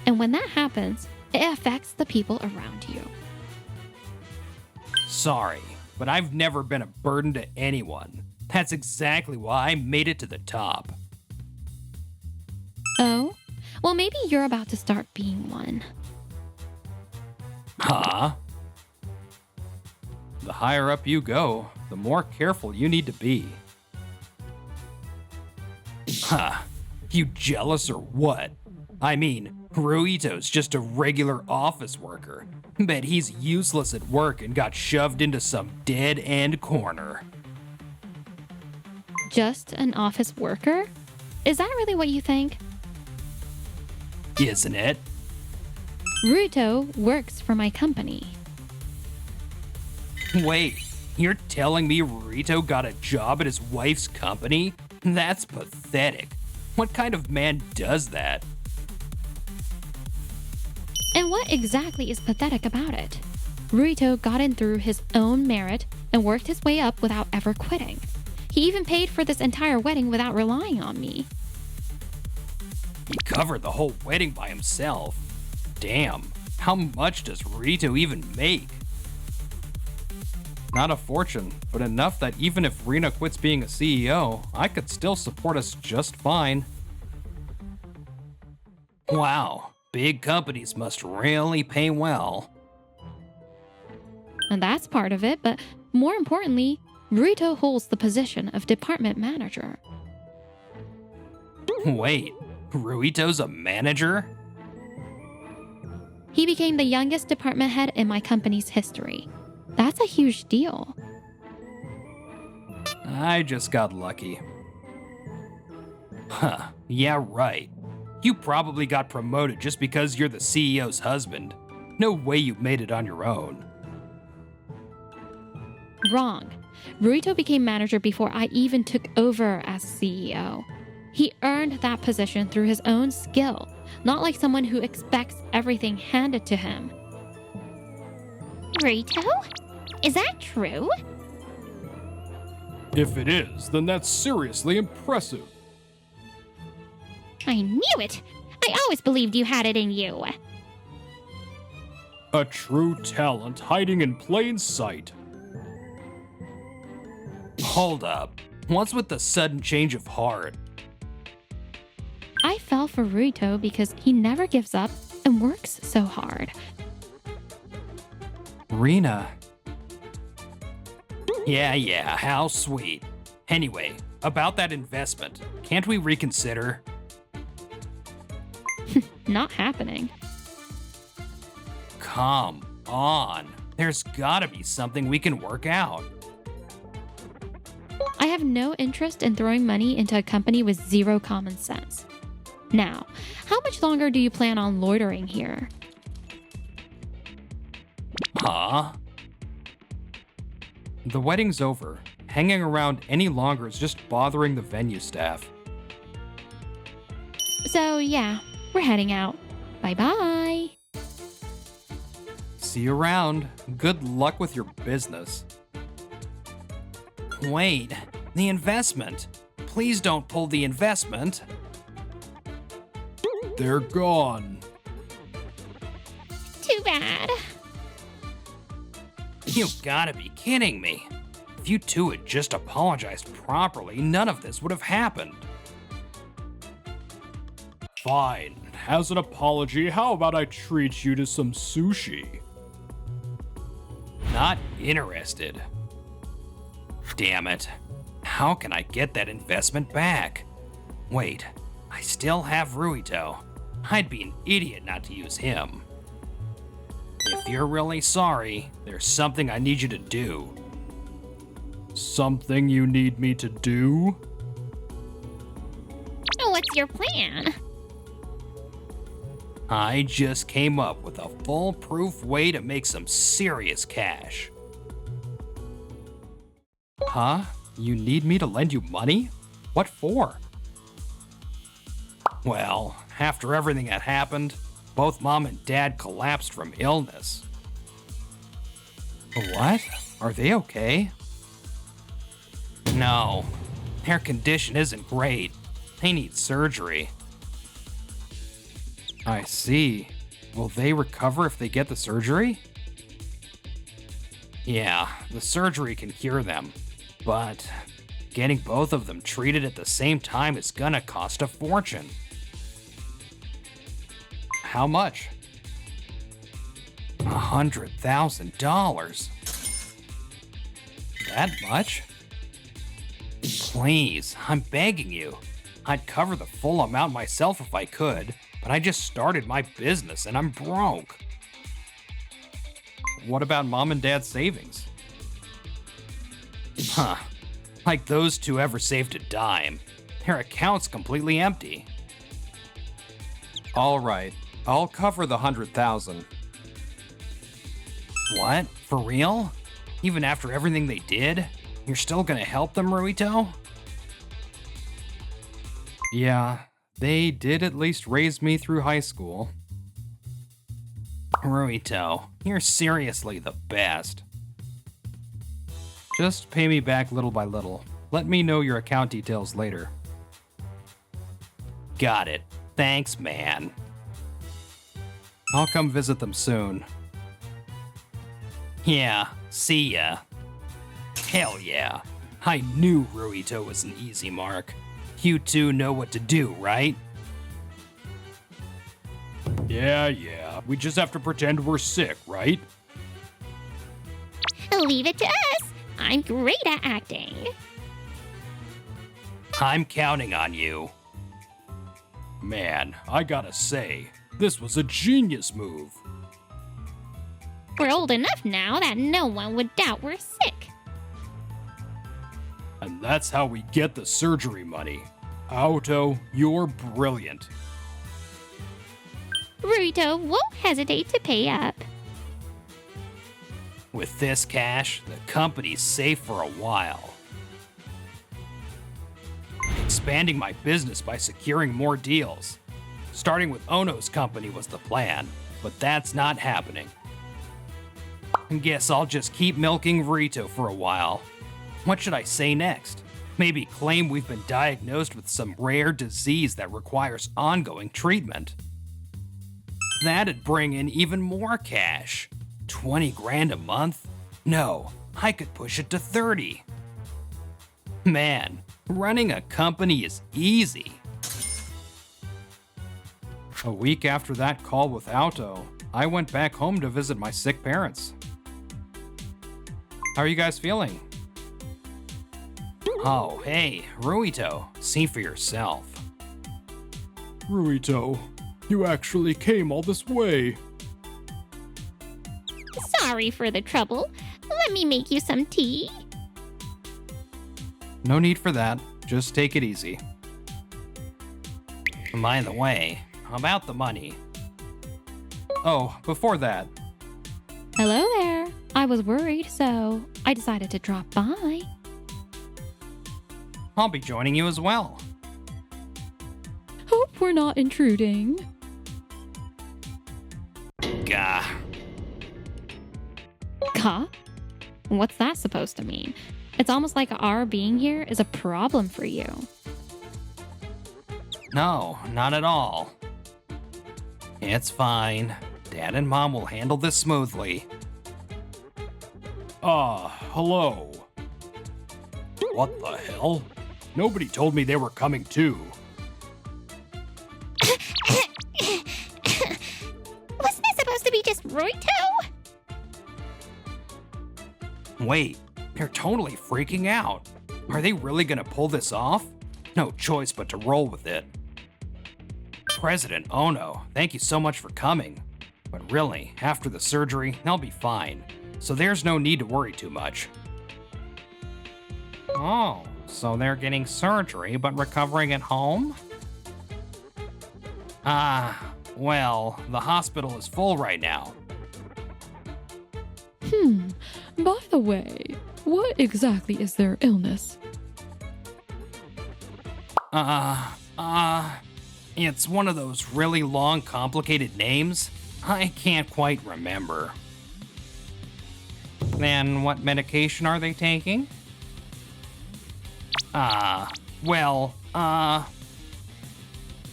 Speaker 5: And when that happens, it affects the people around you.
Speaker 1: Sorry, but I've never been a burden to anyone. That's exactly why I made it to the top.
Speaker 5: maybe you're about to start being one.
Speaker 1: Huh? The higher up you go, the more careful you need to be. Huh. You jealous or what? I mean, Ruito's just a regular office worker. Bet he's useless at work and got shoved into some dead-end corner.
Speaker 5: Just an office worker? Is that really what you think?
Speaker 1: Isn't it?
Speaker 5: Ruito works for my company.
Speaker 1: Wait, you're telling me Rito got a job at his wife's company? That's pathetic. What kind of man does that?
Speaker 5: And what exactly is pathetic about it? Ruito got in through his own merit and worked his way up without ever quitting. He even paid for this entire wedding without relying on me.
Speaker 1: He covered the whole wedding by himself. Damn, how much does Rito even make? Not a fortune, but enough that even if Rina quits being a CEO, I could still support us just fine. Wow, big companies must really pay well.
Speaker 5: And that's part of it, but more importantly, Ruito holds the position of department manager.
Speaker 1: Wait, Ruito's a manager?
Speaker 5: He became the youngest department head in my company's history. That's a huge deal.
Speaker 1: I just got lucky. Huh, yeah, right. You probably got promoted just because you're the CEO's husband. No way you made it on your own.
Speaker 5: Wrong. Ruito became manager before I even took over as CEO. He earned that position through his own skill, not like someone who expects everything handed to him.
Speaker 6: Rito? Is that true?
Speaker 4: If it is, then that's seriously impressive.
Speaker 6: I knew it! I always believed you had it in you.
Speaker 4: A true talent hiding in plain sight.
Speaker 1: Hold up. What's with the sudden change of heart?
Speaker 5: I fell for Ruito because he never gives up and works so hard.
Speaker 1: Rina. Yeah, how sweet. Anyway, about that investment, can't we reconsider?
Speaker 5: Not happening.
Speaker 1: Come on. There's gotta be something we can work out.
Speaker 5: I have no interest in throwing money into a company with zero common sense. Now, how much longer do you plan on loitering here?
Speaker 1: Huh? The wedding's over. Hanging around any longer is just bothering the venue staff.
Speaker 5: So yeah, we're heading out. Bye-bye.
Speaker 1: See you around. Good luck with your business. Wait, the investment. Please don't pull the investment.
Speaker 4: They're gone.
Speaker 6: Too bad.
Speaker 1: You gotta be kidding me. If you two had just apologized properly, none of this would have happened.
Speaker 4: Fine. As an apology, how about I treat you to some sushi?
Speaker 1: Not interested. Damn it. How can I get that investment back? Wait, I still have Ruito. I'd be an idiot not to use him. If you're really sorry, there's something I need you to do.
Speaker 4: Something you need me to do?
Speaker 6: What's your plan?
Speaker 1: I just came up with a foolproof way to make some serious cash. Huh? You need me to lend you money? What for? Well, after everything that happened, both Mom and Dad collapsed from illness. What? Are they okay? No, their condition isn't great. They need surgery. I see. Will they recover if they get the surgery? Yeah, the surgery can cure them, but getting both of them treated at the same time is gonna cost a fortune. How much? $100,000. That much? Please, I'm begging you. I'd cover the full amount myself if I could, but I just started my business and I'm broke. What about Mom and Dad's savings? Huh. Like those two ever saved a dime. Their account's completely empty. All right, I'll cover the 100,000. What? For real? Even after everything they did? You're still gonna help them, Ruito? Yeah, they did at least raise me through high school. Ruito, you're seriously the best. Just pay me back little by little. Let me know your account details later. Got it. Thanks, man. I'll come visit them soon. Yeah, see ya. Hell yeah. I knew Ruito was an easy mark. You two know what to do, right?
Speaker 4: Yeah. We just have to pretend we're sick, right?
Speaker 6: Leave it to us. I'm great at acting.
Speaker 1: I'm counting on you.
Speaker 4: Man, I gotta say, this was a genius move.
Speaker 6: We're old enough now that no one would doubt we're sick.
Speaker 4: And that's how we get the surgery money. Auto, you're brilliant.
Speaker 6: Ruito won't hesitate to pay up.
Speaker 1: With this cash, the company's safe for a while. Expanding my business by securing more deals. Starting with Ono's company was the plan, but that's not happening. I guess I'll just keep milking Rito for a while. What should I say next? Maybe claim we've been diagnosed with some rare disease that requires ongoing treatment. That'd bring in even more cash. 20 grand a month? No, I could push it to 30. Man, running a company is easy.
Speaker 4: A week after that call with Auto, I went back home to visit my sick parents. How are you guys feeling?
Speaker 1: Oh, hey, Ruito, see for yourself.
Speaker 4: Ruito, you actually came all this way.
Speaker 6: Sorry for the trouble. Let me make you some tea.
Speaker 1: No need for that, just take it easy. By the way, about the money.
Speaker 4: Oh, before that,
Speaker 7: Hello there. I was worried, so I decided to drop by.
Speaker 1: I'll be joining you as well.
Speaker 7: Hope we're not intruding.
Speaker 1: Gah.
Speaker 5: Ka? What's that supposed to mean? It's almost like our being here is a problem for you.
Speaker 1: No, not at all. It's fine. Dad and Mom will handle this smoothly.
Speaker 4: hello. What the hell? Nobody told me they were coming too.
Speaker 6: Wasn't it supposed to be just Ruito?
Speaker 1: Wait, they're totally freaking out. Are they really gonna pull this off? No choice but to roll with it. President Ono, thank you so much for coming. But really, after the surgery, they'll be fine. So there's no need to worry too much. Oh, so they're getting surgery but recovering at home? Well, the hospital is full right now.
Speaker 7: By the way, what exactly is their illness?
Speaker 1: It's one of those really long, complicated names. I can't quite remember. Then what medication are they taking?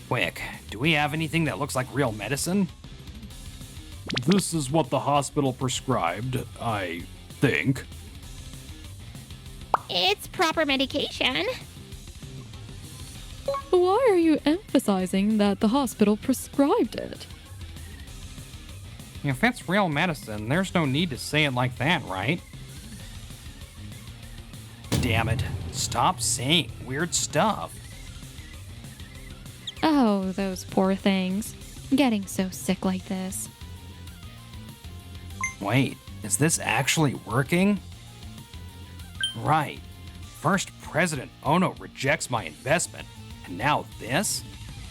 Speaker 1: Quick, do we have anything that looks like real medicine?
Speaker 4: This is what the hospital prescribed, I think.
Speaker 6: It's proper medication.
Speaker 7: Why are you emphasizing that the hospital prescribed it?
Speaker 1: If it's real medicine, there's no need to say it like that, right? Damn it. Stop saying weird stuff.
Speaker 5: Oh, those poor things. Getting so sick like this.
Speaker 1: Wait, is this actually working? Right. First, President Ono rejects my investment, and now this?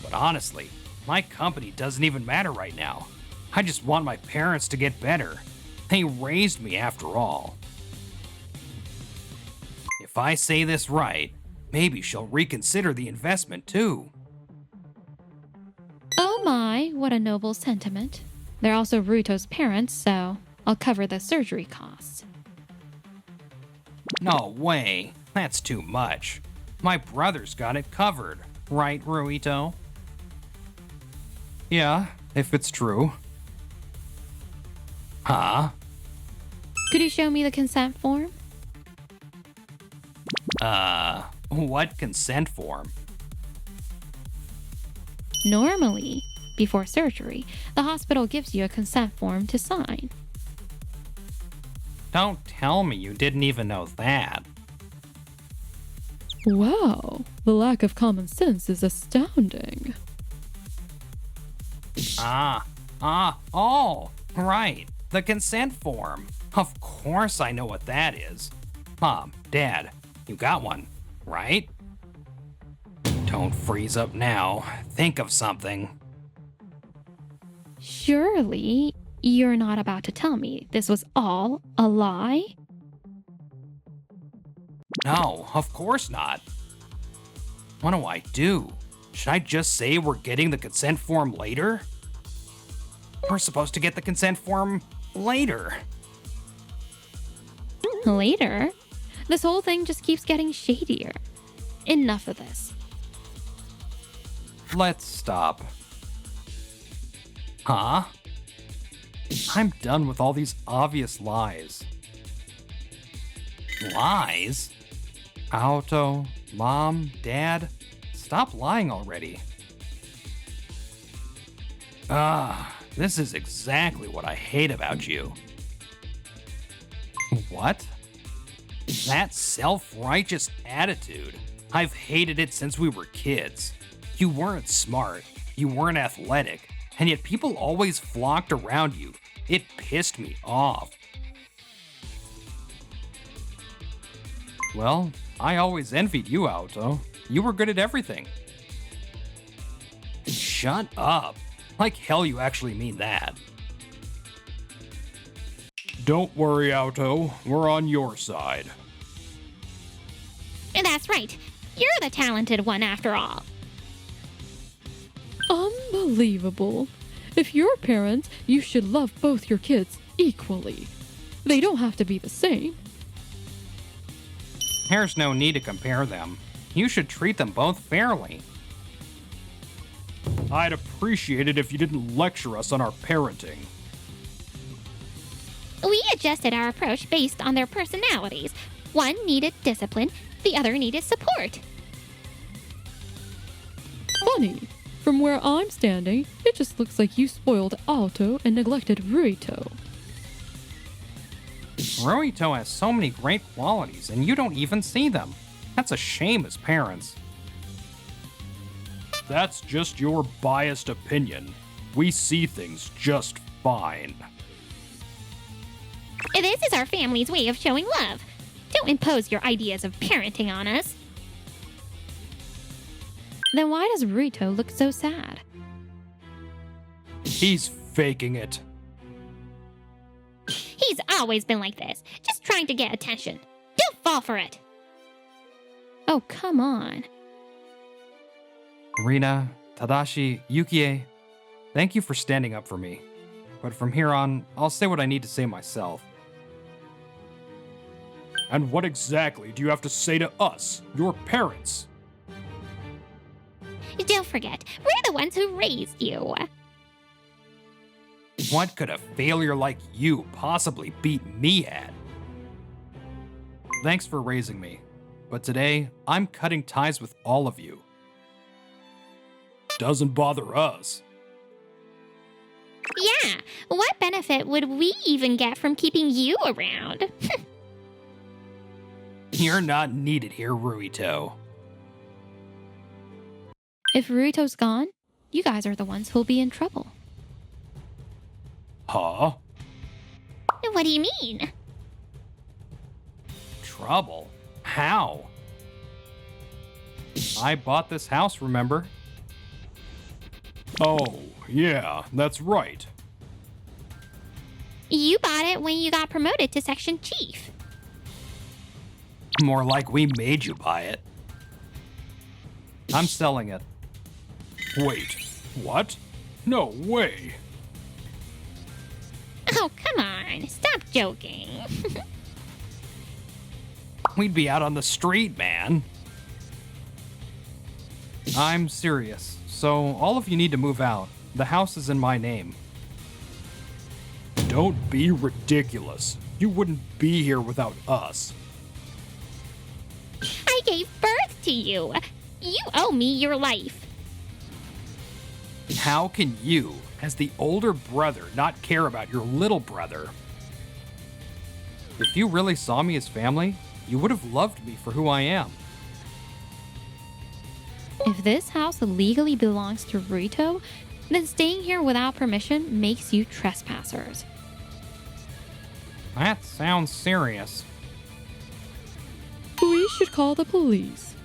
Speaker 1: But honestly, my company doesn't even matter right now. I just want my parents to get better. They raised me after all. If I say this right, maybe she'll reconsider the investment too.
Speaker 5: Oh my, what a noble sentiment. They're also Ruto's parents, so I'll cover the surgery costs.
Speaker 1: No way. That's too much. My brother's got it covered. Right, Ruito? Yeah, if it's true. Huh?
Speaker 5: Could you show me the consent form?
Speaker 1: What consent form?
Speaker 5: Normally, before surgery, the hospital gives you a consent form to sign.
Speaker 1: Don't tell me you didn't even know that.
Speaker 7: Wow, the lack of common sense is astounding.
Speaker 1: Oh, right. The consent form. Of course I know what that is. Mom, Dad, you got one, right? Don't freeze up now. Think of something.
Speaker 5: Surely, you're not about to tell me this was all a lie?
Speaker 1: No, of course not. What do I do? Should I just say we're getting the consent form later? We're supposed to get the consent form later.
Speaker 5: Later? This whole thing just keeps getting shadier. Enough of this.
Speaker 1: Let's stop. Huh? I'm done with all these obvious lies. Lies? Auto, Mom, Dad, stop lying already. This is exactly what I hate about you. What? That self-righteous attitude. I've hated it since we were kids. You weren't smart, you weren't athletic, and yet people always flocked around you. It pissed me off. Well, I always envied you, Auto. You were good at everything. Shut up. Like hell you actually mean that.
Speaker 4: Don't worry, Auto. We're on your side.
Speaker 6: That's right. You're the talented one after all.
Speaker 7: Unbelievable. If you're parents, you should love both your kids equally. They don't have to be the same.
Speaker 1: There's no need to compare them. You should treat them both fairly.
Speaker 4: I'd appreciate it if you didn't lecture us on our parenting.
Speaker 6: We adjusted our approach based on their personalities. One needed discipline, the other needed support.
Speaker 7: Funny. From where I'm standing, it just looks like you spoiled Alto and neglected Ruito.
Speaker 1: Ruito has so many great qualities, and you don't even see them. That's a shame as parents.
Speaker 4: That's just your biased opinion. We see things just fine.
Speaker 6: This is our family's way of showing love. Don't impose your ideas of parenting on us.
Speaker 5: Then why does Ruito look so sad?
Speaker 4: He's faking it.
Speaker 6: He's always been like this, just trying to get attention. Don't fall for it.
Speaker 5: Oh, come on.
Speaker 1: Rina, Tadashi, Yukie, thank you for standing up for me. But from here on, I'll say what I need to say myself.
Speaker 4: And what exactly do you have to say to us, your parents?
Speaker 6: Don't forget, we're the ones who raised you.
Speaker 1: What could a failure like you possibly beat me at? Thanks for raising me, but today, I'm cutting ties with all of you.
Speaker 4: Doesn't bother us.
Speaker 6: Yeah, Yeah, what benefit would we even get from keeping you around?
Speaker 1: You're not needed here, Ruito.
Speaker 7: If Ruito's gone, you guys are the ones who'll be in trouble.
Speaker 1: Huh?
Speaker 6: What do you mean?
Speaker 1: Trouble? How? I bought this house, remember?
Speaker 4: Oh, yeah, that's right.
Speaker 6: You bought it when you got promoted to section chief.
Speaker 1: More like we made you buy it. I'm selling it.
Speaker 4: Wait, what? No way.
Speaker 6: Oh, come on. Stop joking.
Speaker 1: We'd be out on the street, man. I'm serious. So all of you need to move out. The house is in my name.
Speaker 4: Don't be ridiculous. You wouldn't be here without us.
Speaker 6: I gave birth to you. You owe me your life.
Speaker 1: How can you, as the older brother, not care about your little brother? If you really saw me as family, you would have loved me for who I am.
Speaker 7: If this house legally belongs to Ruito, then staying here without permission makes you trespassers.
Speaker 1: That sounds serious.
Speaker 7: We should call the police.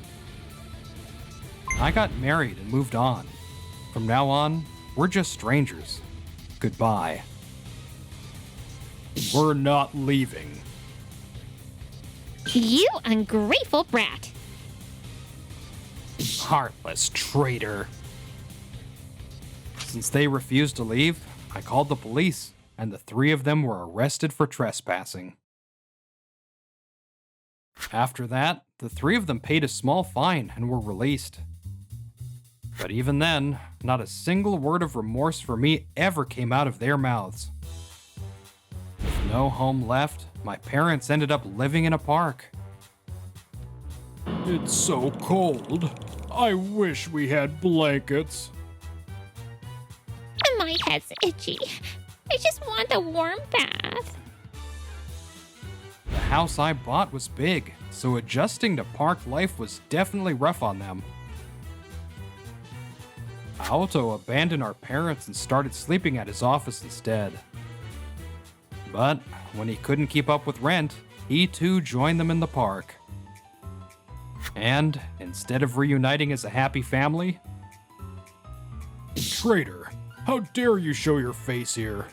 Speaker 1: I got married and moved on. From now on, we're just strangers. Goodbye.
Speaker 4: We're not leaving.
Speaker 6: You ungrateful brat.
Speaker 1: Heartless traitor. Since they refused to leave, I called the police, and the three of them were arrested for trespassing. After that, the three of them paid a small fine and were released. But even then, not a single word of remorse for me ever came out of their mouths. With no home left, my parents ended up living in a park.
Speaker 4: It's so cold. I wish we had blankets.
Speaker 6: My head's itchy. I just want a warm bath.
Speaker 1: The house I bought was big, so adjusting to park life was definitely rough on them. Aoto abandoned our parents and started sleeping at his office instead. But when he couldn't keep up with rent, he too joined them in the park. And instead of reuniting as a happy family,
Speaker 4: Traitor, how dare you show your face here?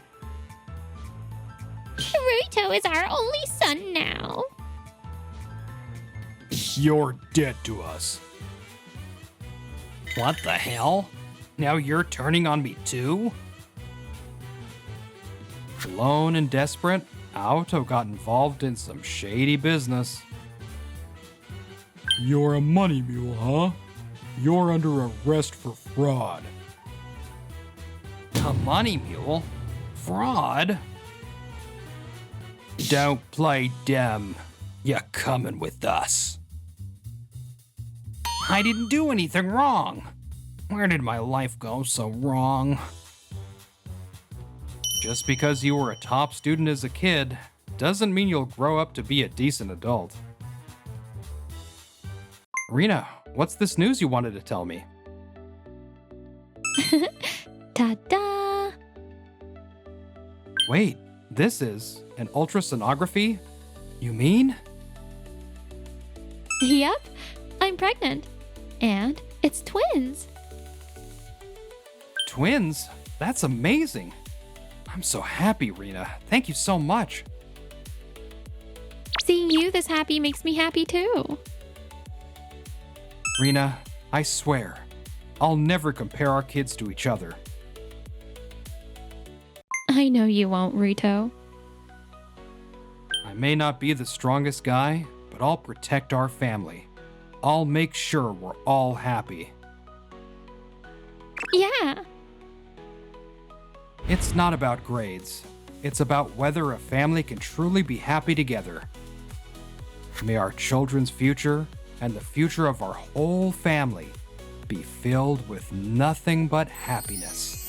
Speaker 6: Ruito is our only son now.
Speaker 4: You're dead to us.
Speaker 1: what the hell? Now you're turning on me too? Alone and desperate, Aoto got involved in some shady business.
Speaker 4: You're a money mule, huh? You're under arrest for fraud.
Speaker 1: A money mule? Fraud? Don't play dumb. You're coming with us. I didn't do anything wrong. Where did my life go so wrong? Just because you were a top student as a kid doesn't mean you'll grow up to be a decent adult. Rina, what's this news you wanted to tell me?
Speaker 7: Ta-da!
Speaker 1: Wait, this is an ultrasonography? You mean?
Speaker 7: Yep, I'm pregnant. And it's twins.
Speaker 1: Twins? That's amazing. I'm so happy, Rina. Thank you so much.
Speaker 7: Seeing you this happy makes me happy too.
Speaker 1: Rina, I swear, I'll never compare our kids to each other.
Speaker 7: I know you won't, Rito.
Speaker 1: I may not be the strongest guy, but I'll protect our family. I'll make sure we're all happy.
Speaker 7: Yeah.
Speaker 1: It's not about grades. It's about whether a family can truly be happy together. May our children's future and the future of our whole family be filled with nothing but happiness.